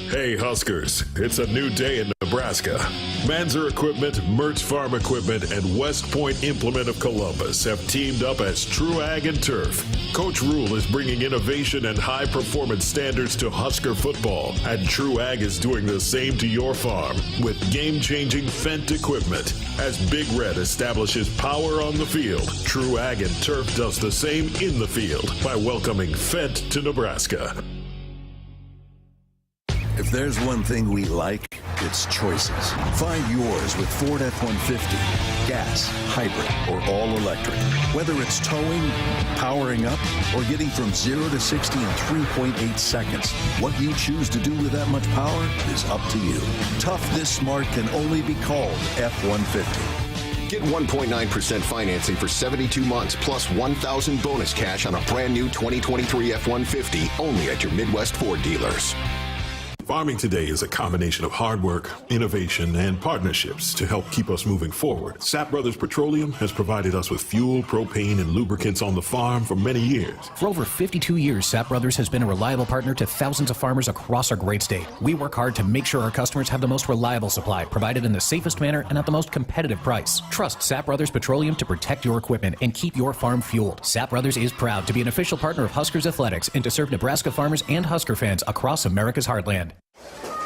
Hey Huskers, it's a new day in Nebraska. Manzer Equipment, Mertz Farm Equipment, and West Point Implement of Columbus have teamed up as True Ag and Turf. Coach Rule is bringing innovation and high-performance standards to Husker football, and True Ag is doing the same to your farm with game-changing Fendt equipment. As Big Red establishes power on the field, True Ag and Turf does the same in the field by welcoming Fendt to Nebraska. If there's one thing we like, it's choices. Find yours with Ford F-150. Gas, hybrid, or all-electric. Whether it's towing, powering up, or getting from 0 to 60 in 3.8 seconds, what you choose to do with that much power is up to you. Tough this smart can only be called F-150. Get 1.9% financing for 72 months plus $1,000 bonus cash on a brand new 2023 F-150 only at your Midwest Ford dealers. Farming today is a combination of hard work, innovation, and partnerships to help keep us moving forward. Sapp Brothers Petroleum has provided us with fuel, propane, and lubricants on the farm for many years. For over 52 years, Sapp Brothers has been a reliable partner to thousands of farmers across our great state. We work hard to make sure our customers have the most reliable supply, provided in the safest manner and at the most competitive price. Trust Sapp Brothers Petroleum to protect your equipment and keep your farm fueled. Sapp Brothers is proud to be an official partner of Huskers Athletics and to serve Nebraska farmers and Husker fans across America's heartland.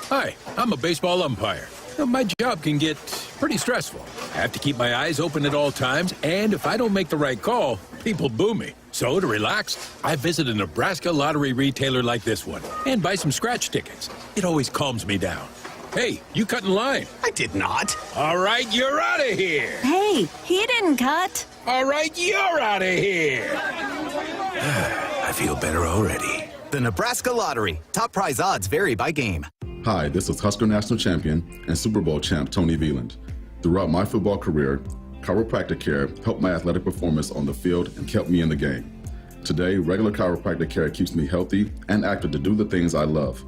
Hi, I'm a baseball umpire. My job can get pretty stressful. I have to keep my eyes open at all times, and if I don't make the right call, people boo me. So to relax, I visit a Nebraska lottery retailer like this one and buy some scratch tickets. It always calms me down. Hey, you cut in line. I did not. All right, you're out of here. Hey, he didn't cut. All right, you're out of here. I feel better already. The Nebraska Lottery. Top prize odds vary by game. Hi, this is Husker National Champion and Super Bowl champ Tony Veland. Throughout my football career, chiropractic care helped my athletic performance on the field and kept me in the game. Today, regular chiropractic care keeps me healthy and active to do the things I love.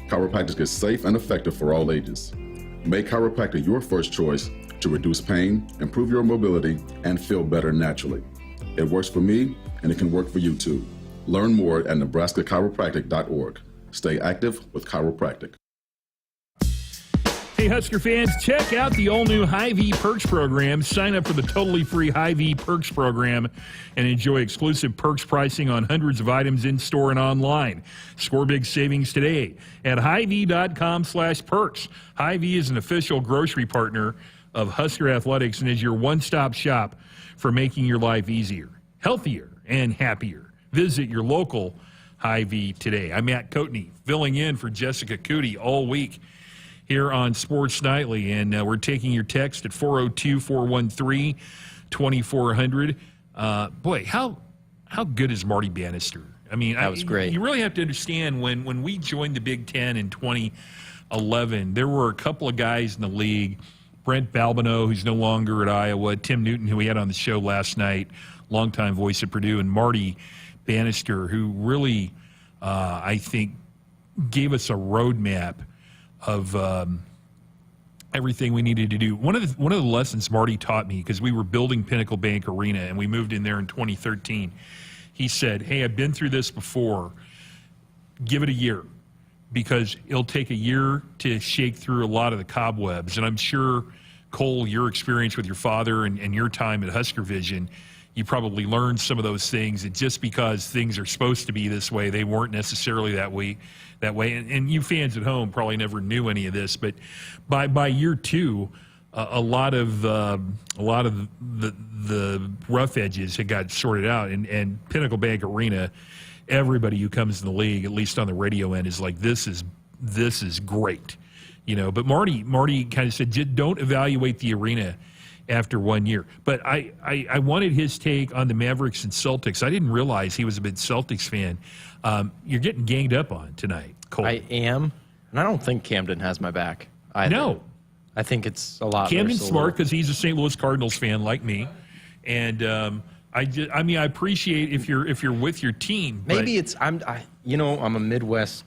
Chiropractic is safe and effective for all ages. Make chiropractic your first choice to reduce pain, improve your mobility, and feel better naturally. It works for me, and it can work for you too. Learn more at nebraska-chiropractic.org. Stay active with chiropractic. Hey, Husker fans, check out the all-new Hy-Vee Perks program. Sign up for the totally free Hy-Vee Perks program and enjoy exclusive perks pricing on hundreds of items in-store and online. Score big savings today at Hy-Vee.com/perks. Hy-Vee is an official grocery partner of Husker Athletics and is your one-stop shop for making your life easier, healthier, and happier. Visit your local Hy-Vee today. I'm Matt Coatney, filling in for Jessica Coody all week here on Sports Nightly, and we're taking your text at 402-413-2400. Boy, how good is Marty Bannister? I mean, that was great. You really have to understand when we joined the Big Ten in 2011, there were a couple of guys in the league, Brent Balbino, who's no longer at Iowa, Tim Newton, who we had on the show last night, longtime voice of Purdue, and Marty Bannister, who really, I think, gave us a roadmap of everything we needed to do. One of the lessons Marty taught me, because we were building Pinnacle Bank Arena and we moved in there in 2013, he said, hey, I've been through this before. Give it a year, because it'll take a year to shake through a lot of the cobwebs. And I'm sure, Cole, your experience with your father and your time at Husker Vision, you probably learned some of those things, that just because things are supposed to be this way, they weren't necessarily that way. And you fans at home probably never knew any of this, but by year two, a lot of the rough edges had got sorted out, and Pinnacle Bank Arena, everybody who comes in the league, at least on the radio end, is like, this is great, you know. But Marty kind of said, don't evaluate the arena after 1 year. But I wanted his take on the Mavericks and Celtics. I didn't realize he was a big Celtics fan. You're getting ganged up on tonight, Cole. I am, and I don't think Camden has my back either. No. I think it's a lot. Camden's smart because he's a St. Louis Cardinals fan like me. And I appreciate if you're with your team. Maybe I'm a Midwest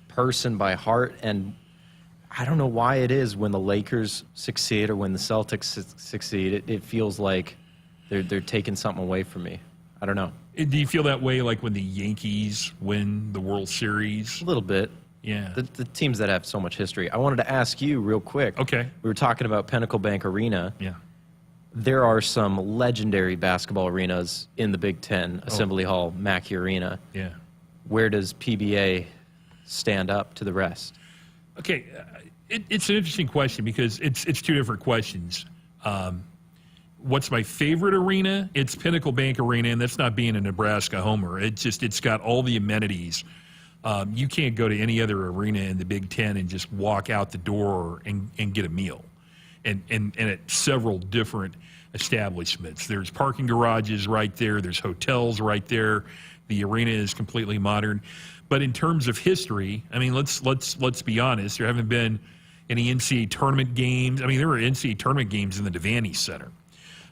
person by heart, and I don't know why it is when the Lakers succeed or when the Celtics succeed, it feels like they're taking something away from me. I don't know. Do you feel that way like when the Yankees win the World Series? A little bit. Yeah. The teams that have so much history. I wanted to ask you real quick. Okay. We were talking about Pinnacle Bank Arena. Yeah. There are some legendary basketball arenas in the Big Ten, Assembly Hall, Mackey Arena. Yeah. Where does PBA stand up to the rest? Okay. It's an interesting question because it's two different questions. What's my favorite arena? It's Pinnacle Bank Arena, and that's not being a Nebraska homer. It's got all the amenities. You can't go to any other arena in the Big Ten and just walk out the door and get a meal. And at several different establishments. There's parking garages right there. There's hotels right there. The arena is completely modern. But in terms of history, I mean, let's be honest. There haven't been any NCAA tournament games. I mean, there were NCAA tournament games in the Devaney Center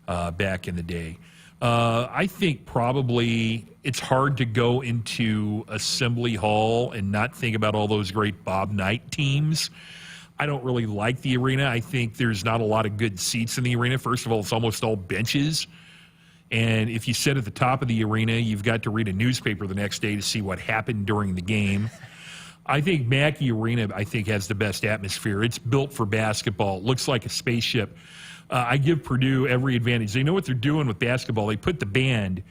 back in the day. I think probably it's hard to go into Assembly Hall and not think about all those great Bob Knight teams. I don't really like the arena. I think there's not a lot of good seats in the arena. First of all, it's almost all benches. And if you sit at the top of the arena, you've got to read a newspaper the next day to see what happened during the game. I think Mackey Arena, has the best atmosphere. It's built for basketball. It looks like a spaceship. I give Purdue every advantage. They know what they're doing with basketball. They put the band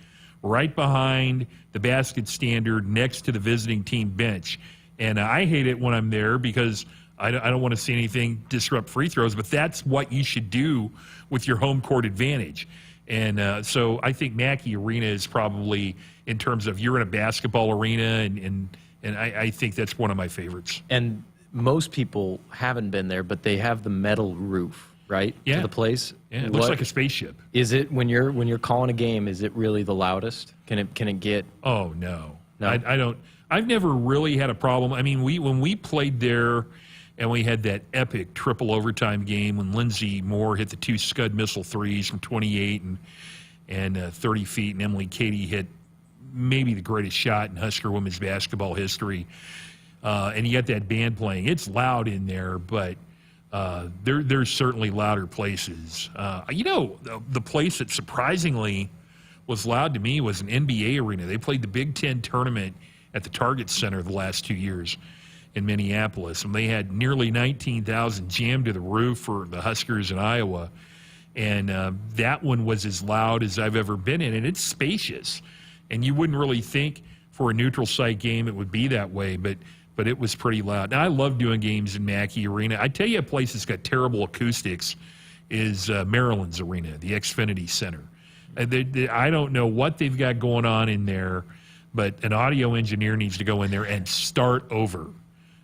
right behind the basket standard next to the visiting team bench. And I hate it when I'm there because I don't want to see anything disrupt free throws, but that's what you should do with your home court advantage. And so I think Mackey Arena is probably, in terms of you're in a basketball arena, and I think that's one of my favorites. And most people haven't been there, but they have the metal roof, right? Yeah. To the place. Yeah, it looks like a spaceship. Is it when you're calling a game? Is it really the loudest? Can it get? Oh no, I don't. I've never really had a problem. I mean, when we played there, and we had that epic triple overtime game when Lindsey Moore hit the 2 Scud missile threes from 28 and 30 feet, and Emily Cady hit maybe the greatest shot in Husker women's basketball history. And you got that band playing. It's loud in there, but there's certainly louder places. The place that surprisingly was loud to me was an NBA arena. They played the Big Ten tournament at the Target Center the last 2 years in Minneapolis, and they had nearly 19,000 jammed to the roof for the Huskers in Iowa. And that one was as loud as I've ever been in, and it's spacious. And you wouldn't really think for a neutral site game it would be that way, but it was pretty loud. Now, I love doing games in Mackey Arena. I tell you a place that's got terrible acoustics is Maryland's arena, the Xfinity Center. I don't know what they've got going on in there, but an audio engineer needs to go in there and start over.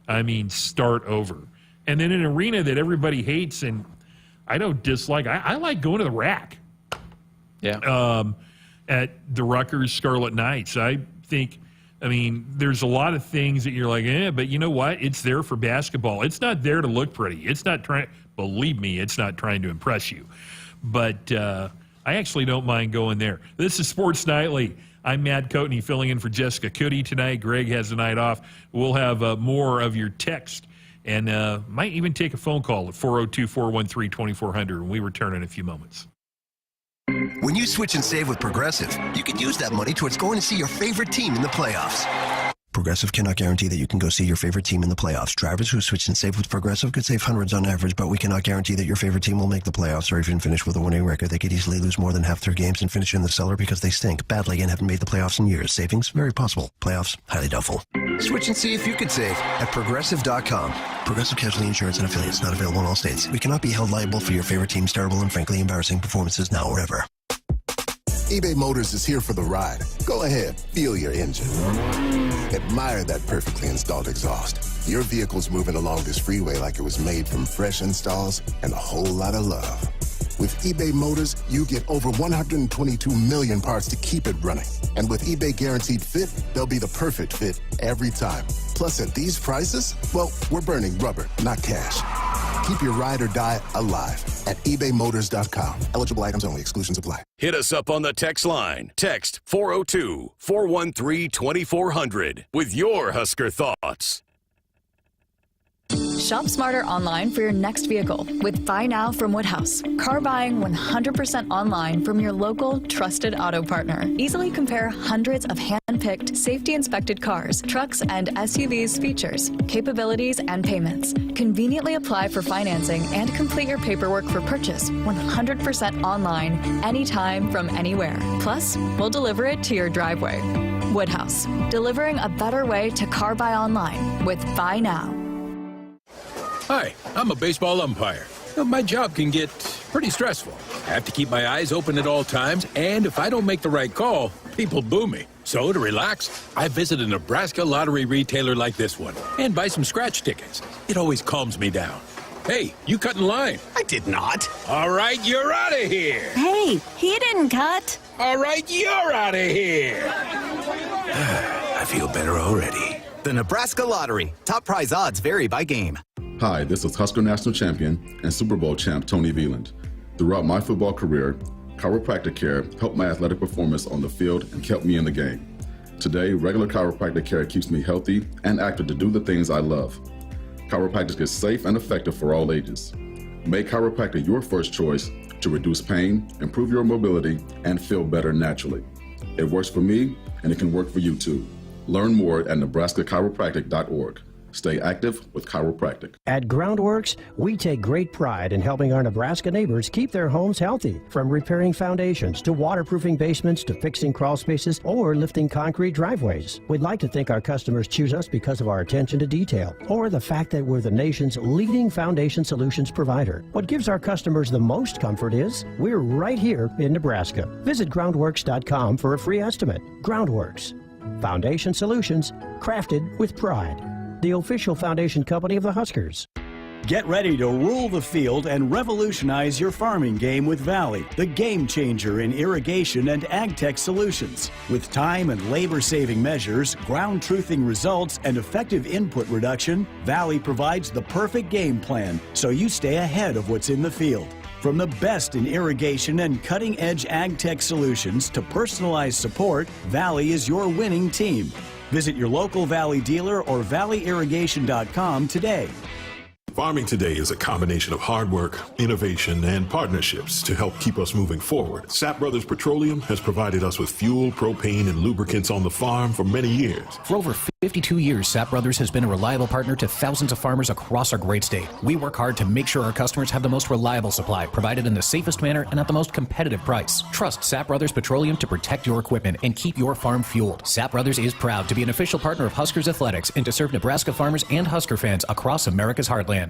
I mean, start over. And then an arena that everybody hates and I don't dislike. I like going to the Rack. Yeah. At the Rutgers Scarlet Knights. I think, there's a lot of things that you're like, but you know what? It's there for basketball. It's not there to look pretty. It's not believe me, it's not trying to impress you. But I actually don't mind going there. This is Sports Nightly. I'm Matt Coatney filling in for Jessica Coody tonight. Greg has the night off. We'll have more of your text and might even take a phone call at 402-413-2400 when we return in a few moments. When you switch and save with Progressive, you could use that money towards going to see your favorite team in the playoffs. Progressive cannot guarantee that you can go see your favorite team in the playoffs. Drivers who switch and save with Progressive could save hundreds on average, but we cannot guarantee that your favorite team will make the playoffs or even finish with a winning record. They could easily lose more than half their games and finish in the cellar because they stink badly and haven't made the playoffs in years. Savings? Very possible. Playoffs? Highly doubtful. Switch and see if you could save at Progressive.com. Progressive Casualty Insurance and Affiliates, not available in all states. We cannot be held liable for your favorite team's terrible and frankly embarrassing performances now or ever. eBay Motors is here for the ride. Go ahead, feel your engine. Admire that perfectly installed exhaust. Your vehicle's moving along this freeway like it was made from fresh installs and a whole lot of love. With eBay Motors, you get over 122 million parts to keep it running. And with eBay Guaranteed Fit, they'll be the perfect fit every time. Plus, at these prices, well, we're burning rubber, not cash. Keep your ride or die alive at ebaymotors.com. Eligible items only. Exclusions apply. Hit us up on the text line. Text 402-413-2400 with your Husker thoughts. Shop smarter online for your next vehicle with Buy Now from Woodhouse. Car buying 100% online from your local trusted auto partner. Easily compare hundreds of hand-picked, safety-inspected cars, trucks, and SUVs features, capabilities, and payments. Conveniently apply for financing and complete your paperwork for purchase 100% online, anytime from anywhere. Plus, we'll deliver it to your driveway. Woodhouse, delivering a better way to car buy online with Buy Now. Hi, I'm a baseball umpire. My job can get pretty stressful. I have to keep my eyes open at all times, and if I don't make the right call, people boo me. So to relax, I visit a Nebraska lottery retailer like this one and buy some scratch tickets. It always calms me down. Hey, you cut in line. I did not. All right, you're out of here. Hey, he didn't cut. All right, you're out of here. I feel better already. The Nebraska Lottery. Top prize odds vary by game. Hi, this is Husker National Champion and Super Bowl champ Tony Veland. Throughout my football career, chiropractic care helped my athletic performance on the field and kept me in the game. Today, regular chiropractic care keeps me healthy and active to do the things I love. Chiropractic is safe and effective for all ages. Make chiropractic your first choice to reduce pain, improve your mobility, and feel better naturally. It works for me, and it can work for you too. Learn more at nebraska-chiropractic.org. Stay active with chiropractic. At Groundworks, we take great pride in helping our Nebraska neighbors keep their homes healthy. From repairing foundations to waterproofing basements to fixing crawl spaces or lifting concrete driveways. We'd like to think our customers choose us because of our attention to detail or the fact that we're the nation's leading foundation solutions provider. What gives our customers the most comfort is we're right here in Nebraska. Visit groundworks.com for a free estimate. Groundworks. Foundation solutions crafted with pride. The official foundation company of the Huskers. Get ready to rule the field and revolutionize your farming game with Valley, the game changer in irrigation and ag tech solutions. With time and labor-saving measures, ground truthing results, and effective input reduction, Valley provides the perfect game plan so you stay ahead of what's in the field. From the best in irrigation and cutting-edge ag tech solutions to personalized support, Valley is your winning team. Visit your local Valley dealer or valleyirrigation.com today. Farming today is a combination of hard work, innovation, and partnerships to help keep us moving forward. Sapp Brothers Petroleum has provided us with fuel, propane, and lubricants on the farm for many years. For over 52 years, Sapp Brothers has been a reliable partner to thousands of farmers across our great state. We work hard to make sure our customers have the most reliable supply, provided in the safest manner and at the most competitive price. Trust Sapp Brothers Petroleum to protect your equipment and keep your farm fueled. Sapp Brothers is proud to be an official partner of Huskers Athletics and to serve Nebraska farmers and Husker fans across America's heartland.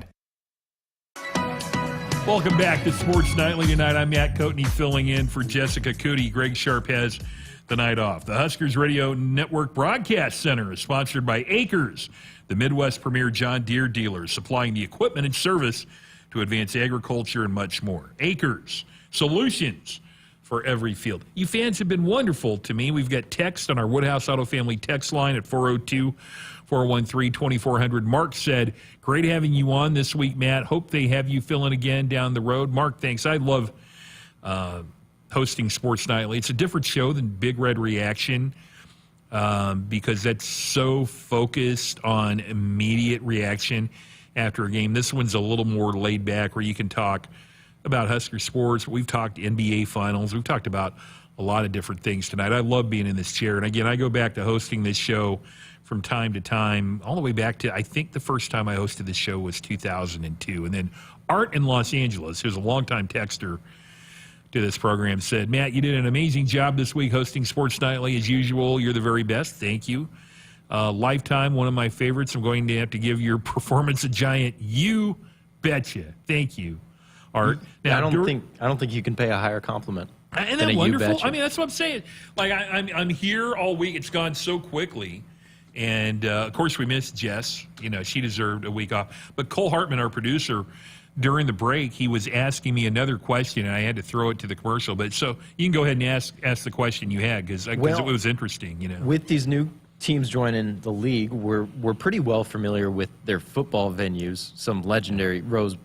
Welcome back to Sports Nightly tonight. I'm Matt Coatney filling in for Jessica Coody. Greg Sharpe has the night off. The Huskers Radio Network Broadcast Center is sponsored by Acres, the Midwest premier John Deere dealer, supplying the equipment and service to advance agriculture and much more. Acres, solutions for every field. You fans have been wonderful to me. We've got text on our Woodhouse Auto Family text line at 402-413-2400. Mark said, great having you on this week, Matt. Hope they have you fill in again down the road. Mark, thanks. I love hosting Sports Nightly. It's a different show than Big Red Reaction because that's so focused on immediate reaction after a game. This one's a little more laid back where you can talk about Husker sports. We've talked NBA Finals. We've talked about a lot of different things tonight. I love being in this chair. And again, I go back to hosting this show from time to time, all the way back to, I think the first time I hosted this show was 2002. And then Art in Los Angeles, who's a longtime texter to this program, said, Matt, you did an amazing job this week hosting Sports Nightly as usual. You're the very best. Thank you. Lifetime, one of my favorites. I'm going to have to give your performance a giant you betcha. Thank you, Art. Now, I don't think you can pay a higher compliment. Isn't that wonderful? I mean, that's what I'm saying. Like, I'm here all week. It's gone so quickly. And, of course, we missed Jess. You know, she deserved a week off. But Cole Hartman, our producer, during the break, he was asking me another question, and I had to throw it to the commercial. But so you can go ahead and ask the question you had because it was interesting, you know. With these new teams joining the league, we're pretty well familiar with their football venues, some legendary Rose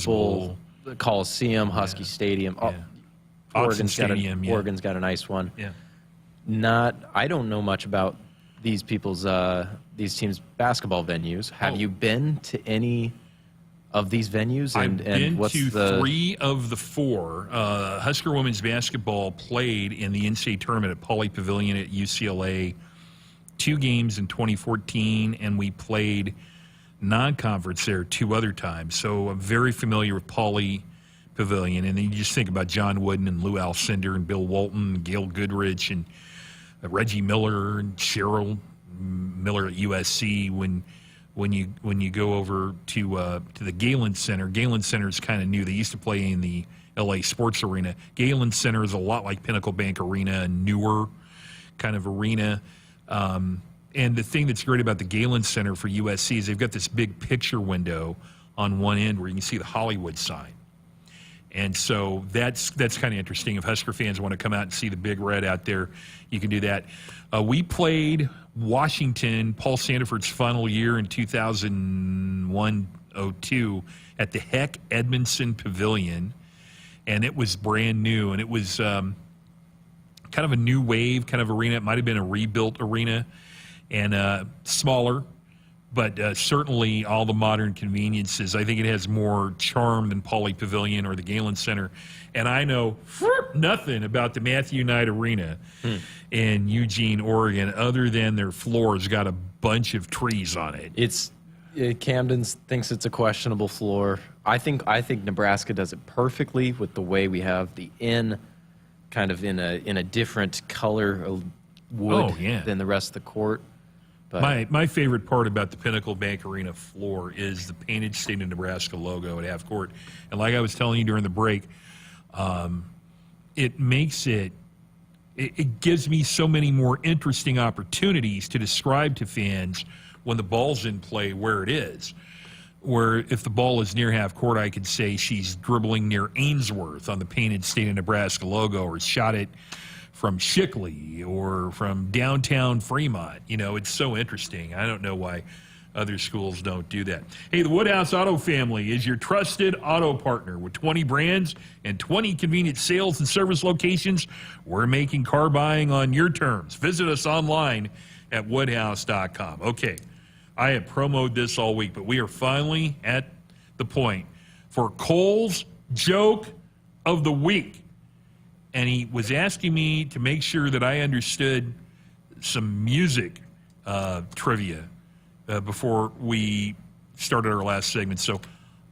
Bowl, the Coliseum, Husky Stadium. Yeah. Oregon's Stadium, Oregon's got a nice one. Yeah. I don't know much about these teams' basketball venues. Have you been to any of these venues? I've been to 3 of the 4. Husker women's basketball played in the NCAA tournament at Pauley Pavilion at UCLA 2 games in 2014, and we played non-conference there 2 other times. So I'm very familiar with Pauley Pavilion. And then you just think about John Wooden and Lou Alcindor and Bill Walton and Gail Goodrich and Reggie Miller and Cheryl Miller at USC. When you go over to the Galen Center, Galen Center is kind of new. They used to play in the LA Sports Arena. Galen Center is a lot like Pinnacle Bank Arena, a newer kind of arena. And the thing that's great about the Galen Center for USC is they've got this big picture window on one end where you can see the Hollywood sign. And so that's kind of interesting. If Husker fans want to come out and see the Big Red out there, you can do that. We played Washington, Paul Sandiford's final year in 2001-02 at the Heck Edmondson Pavilion, and it was brand new. And it was kind of a new wave kind of arena. It might have been a rebuilt arena and smaller, but certainly all the modern conveniences. I think it has more charm than Pauley Pavilion or the Galen Center. And I know nothing about the Matthew Knight Arena in Eugene, Oregon, other than their floor's got a bunch of trees on it. It's Camden thinks it's a questionable floor. I think Nebraska does it perfectly with the way we have the in kind of in a different color of wood than the rest of the court. But my favorite part about the Pinnacle Bank Arena floor is the painted State of Nebraska logo at half court. And like I was telling you during the break, it makes it gives me so many more interesting opportunities to describe to fans when the ball's in play where it is. Where if the ball is near half court, I could say she's dribbling near Ainsworth on the painted State of Nebraska logo, or shot it from Shickley or from downtown Fremont. You know, it's so interesting. I don't know why other schools don't do that. Hey, the Woodhouse Auto family is your trusted auto partner with 20 brands and 20 convenient sales and service locations. We're making car buying on your terms. Visit us online at woodhouse.com. Okay, I have promoted this all week, but we are finally at the point for Cole's Joke of the Week. And he was asking me to make sure that I understood some music trivia before we started our last segment. So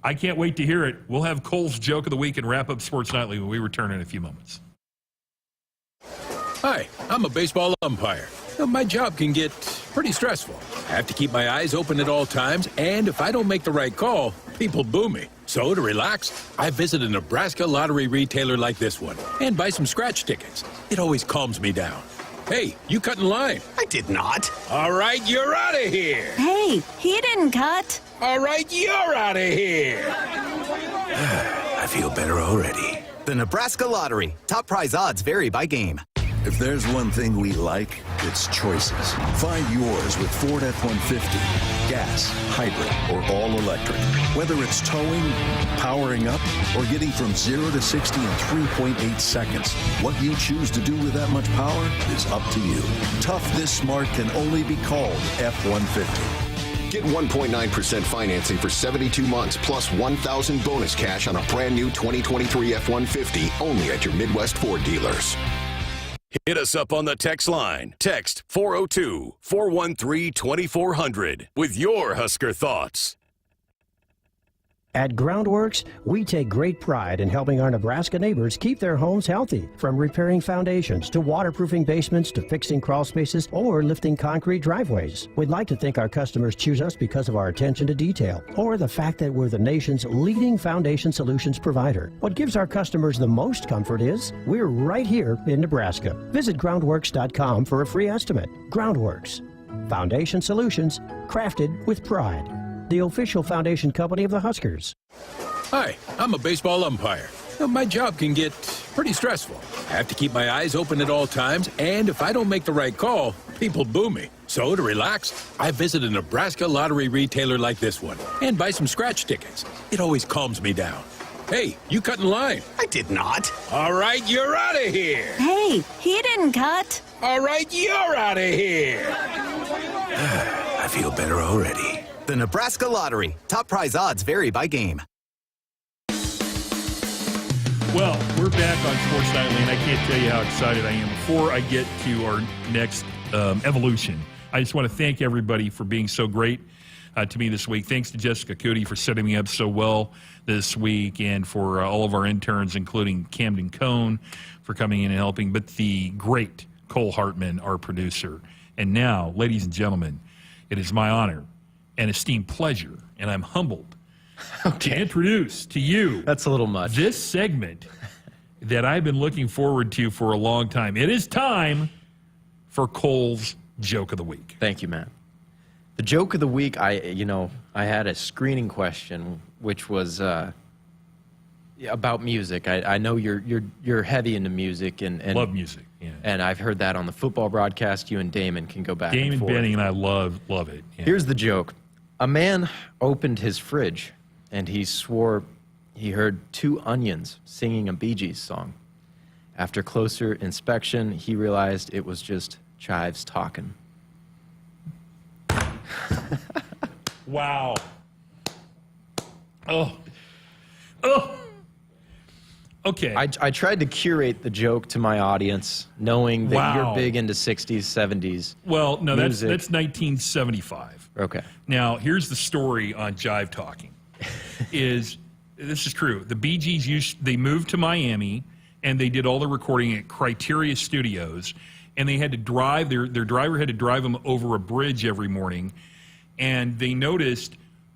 I can't wait to hear it. We'll have Cole's Joke of the Week and wrap up Sports Nightly when we return in a few moments. Hi, I'm a baseball umpire. My job can get pretty stressful. I have to keep my eyes open at all times, and if I don't make the right call, people boo me. So to relax, I visit a Nebraska lottery retailer like this one and buy some scratch tickets. It always calms me down. Hey, you cut in line. I did not. All right, you're out of here. Hey, he didn't cut. All right, you're out of here. I feel better already. The Nebraska Lottery. Top prize odds vary by game. If there's one thing we like, it's choices. Find yours with Ford F-150. Gas, hybrid, or all electric. Whether it's towing, powering up, or getting from 0 to 60 in 3.8 seconds, what you choose to do with that much power is up to you. Tough this smart can only be called F-150. Get 1.9% financing for 72 months plus $1,000 bonus cash on a brand new 2023 F-150 only at your Midwest Ford dealers. Hit us up on the text line. Text 402-413-2400 with your Husker thoughts. At Groundworks, we take great pride in helping our Nebraska neighbors keep their homes healthy. From repairing foundations to waterproofing basements to fixing crawl spaces or lifting concrete driveways. We'd like to think our customers choose us because of our attention to detail or the fact that we're the nation's leading foundation solutions provider. What gives our customers the most comfort is we're right here in Nebraska. Visit groundworks.com for a free estimate. Groundworks. Foundation solutions crafted with pride. The official foundation company of the Huskers. Hi, I'm a baseball umpire. My job can get pretty stressful. I have to keep my eyes open at all times, and if I don't make the right call, people boo me. So to relax, I visit a Nebraska lottery retailer like this one and buy some scratch tickets. It always calms me down. Hey, you cut in line. I did not. All right, you're out of here. Hey, he didn't cut. All right, you're out of here. I feel better already. The Nebraska Lottery. Top prize odds vary by game. Well, we're back on Sports Nightly, and I can't tell you how excited I am. Before I get to our next evolution, I just want to thank everybody for being so great to me this week. Thanks to Jessica Coody for setting me up so well this week, and for all of our interns, including Camden Cohn, for coming in and helping, but the great Cole Hartman, our producer. And now, ladies and gentlemen, it is my honor and esteemed pleasure, and I'm humbled to introduce to you. That's a little much. This segment that I've been looking forward to for a long time. It is time for Cole's Joke of the Week. Thank you, Matt. The Joke of the Week, I had a screening question, which was about music. I know you're heavy into music and love music. Yeah. And I've heard that on the football broadcast. You and Damon can go back and forth. Damon Benning and I love it. Yeah. Here's the joke. A man opened his fridge, and he swore he heard two onions singing a Bee Gees song. After closer inspection, he realized it was just chives talking. Wow. Oh. Okay. I tried to curate the joke to my audience, knowing that you're big into 60s, 70s. Well, no, music. that's 1975. Okay. Now, here's the story on Jive Talking. This is true. The Bee Gees they moved to Miami, and they did all the recording at Criteria Studios, and they had to drive, their driver had to drive them over a bridge every morning, and they noticed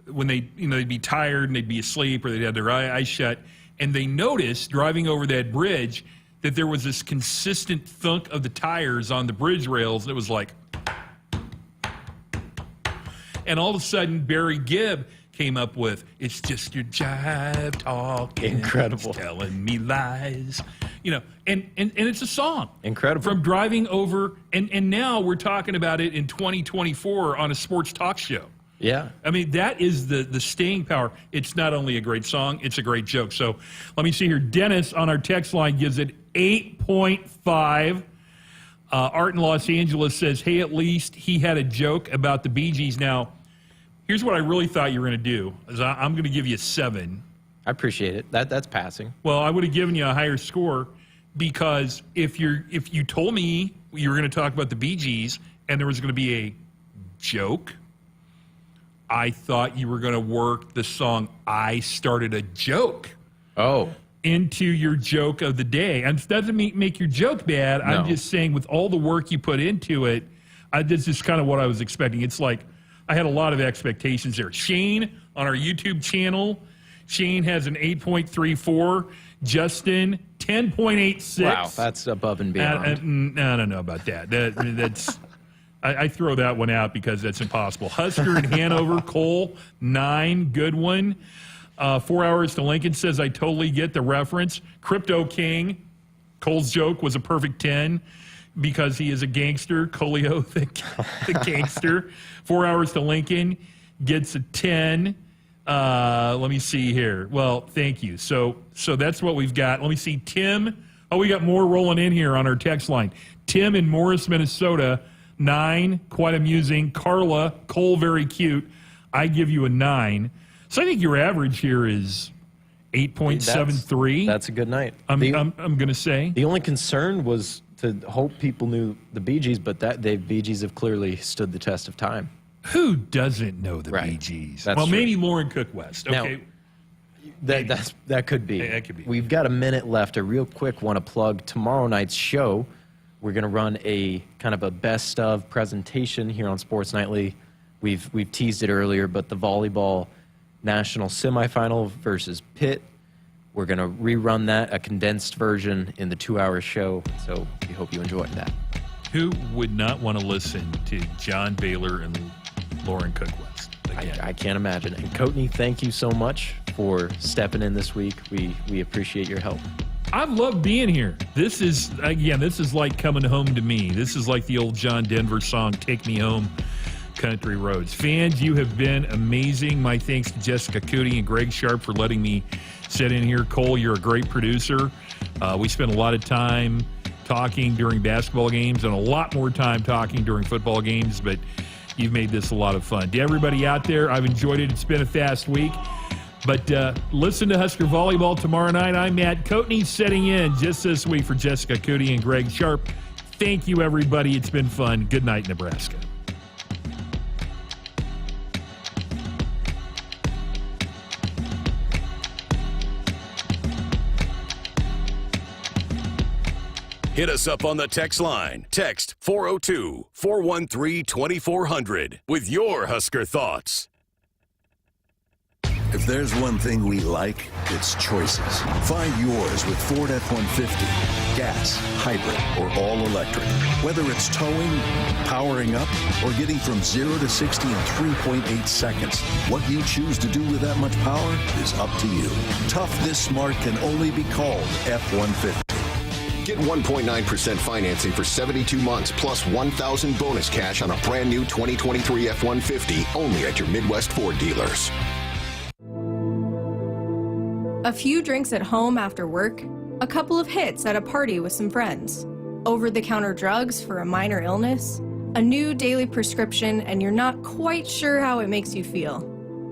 when they'd be tired and they'd be asleep or they'd have their eyes shut, and they noticed driving over that bridge that there was this consistent thunk of the tires on the bridge rails. It was like, and all of a sudden Barry Gibb came up with, it's just your jive talking. Incredible. It's telling me lies. And it's a song. Incredible. From driving over, and now we're talking about it in 2024 on a sports talk show. Yeah. I mean, that is the staying power. It's not only a great song, it's a great joke. So let me see here. Dennis on our text line gives it 8.5. Art in Los Angeles says, hey, at least he had a joke about the Bee Gees. Now, here's what I really thought you were going to do. Is I'm going to give you a 7. I appreciate it. That's passing. Well, I would have given you a higher score because if you told me you were going to talk about the Bee Gees and there was going to be a joke, I thought you were going to work the song I Started a Joke into your joke of the day. And it doesn't make your joke bad. No. I'm just saying with all the work you put into it, this is kind of what I was expecting. It's like I had a lot of expectations there. Shane on our YouTube channel, Shane has an 8.34. Justin, 10.86. Wow, that's above and beyond. I don't know about that. That's I throw that one out because that's impossible. Husker in Hanover, Cole, 9, good one. 4 Hours to Lincoln says, I totally get the reference. Crypto King, Cole's joke was a perfect 10 because he is a gangster. Colio, the gangster. 4 Hours to Lincoln gets a 10. Let me see here. Well, thank you. So that's what we've got. Let me see. Tim. Oh, we got more rolling in here on our text line. Tim in Morris, Minnesota, 9, quite amusing. Carla, Cole, very cute. I give you a 9. So I think your average here is 8.73. That's a good night. I'm going to say. The only concern was to hope people knew the Bee Gees, but the Bee Gees have clearly stood the test of time. Who doesn't know the Bee Gees? That's well, true. maybe Lauren Cook West. Okay. Now, that could be. That could be. We've got a minute left. I real quick want to plug tomorrow night's show. We're going to run a kind of a best of presentation here on Sports Nightly. We've teased it earlier, but the volleyball national semifinal versus Pitt. We're going to rerun that, a condensed version in the 2-hour show. So we hope you enjoy that. Who would not want to listen to John Baylor and Lauren Cook West? I can't imagine. And Coatney, thank you so much for stepping in this week. We appreciate your help. I've loved being here. This is like coming home to me. This is like the old John Denver song, Take Me Home, Country Roads. Fans, you have been amazing. My thanks to Jessica Coody and Greg Sharpe for letting me sit in here. Cole, you're a great producer. We spent a lot of time talking during basketball games and a lot more time talking during football games, but you've made this a lot of fun. To everybody out there, I've enjoyed it. It's been a fast week. But listen to Husker Volleyball tomorrow night. I'm Matt Coatney setting in just this week for Jessica Coody and Greg Sharpe. Thank you, everybody. It's been fun. Good night, Nebraska. Hit us up on the text line. Text 402-413-2400 with your Husker thoughts. If there's one thing we like, it's choices. Find yours with Ford F-150. Gas, hybrid, or all-electric. Whether it's towing, powering up, or getting from 0 to 60 in 3.8 seconds, what you choose to do with that much power is up to you. Tough this smart can only be called F-150. Get 1.9% financing for 72 months plus $1,000 bonus cash on a brand new 2023 F-150 only at your Midwest Ford dealers. A few drinks at home after work, a couple of hits at a party with some friends, over-the-counter drugs for a minor illness, a new daily prescription, and you're not quite sure how it makes you feel.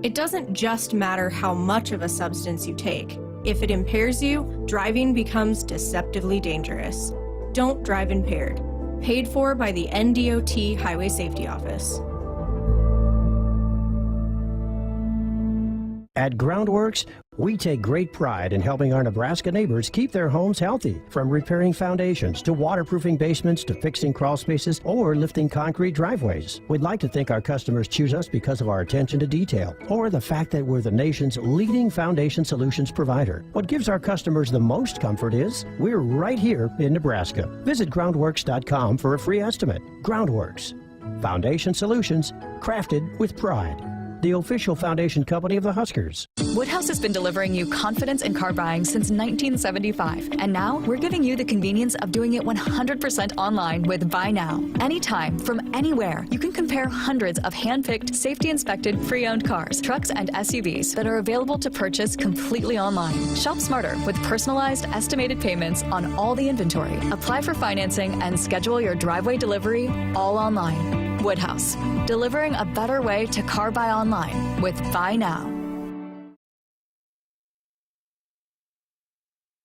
It doesn't just matter how much of a substance you take. If it impairs you, driving becomes deceptively dangerous. Don't drive impaired. Paid for by the NDOT Highway Safety Office. At Groundworks, we take great pride in helping our Nebraska neighbors keep their homes healthy, from repairing foundations to waterproofing basements to fixing crawl spaces or lifting concrete driveways. We'd like to think our customers choose us because of our attention to detail or the fact that we're the nation's leading foundation solutions provider. What gives our customers the most comfort is we're right here in Nebraska. Visit groundworks.com for a free estimate. Groundworks, foundation solutions crafted with pride. The official foundation company of the Huskers. Woodhouse has been delivering you confidence in car buying since 1975, and now we're giving you the convenience of doing it 100% online with Buy Now. Anytime, from anywhere, you can compare hundreds of hand-picked, safety-inspected, pre-owned cars, trucks, and SUVs that are available to purchase completely online. Shop smarter with personalized, estimated payments on all the inventory. Apply for financing and schedule your driveway delivery all online. Woodhouse, delivering a better way to car buy online with Buy Now.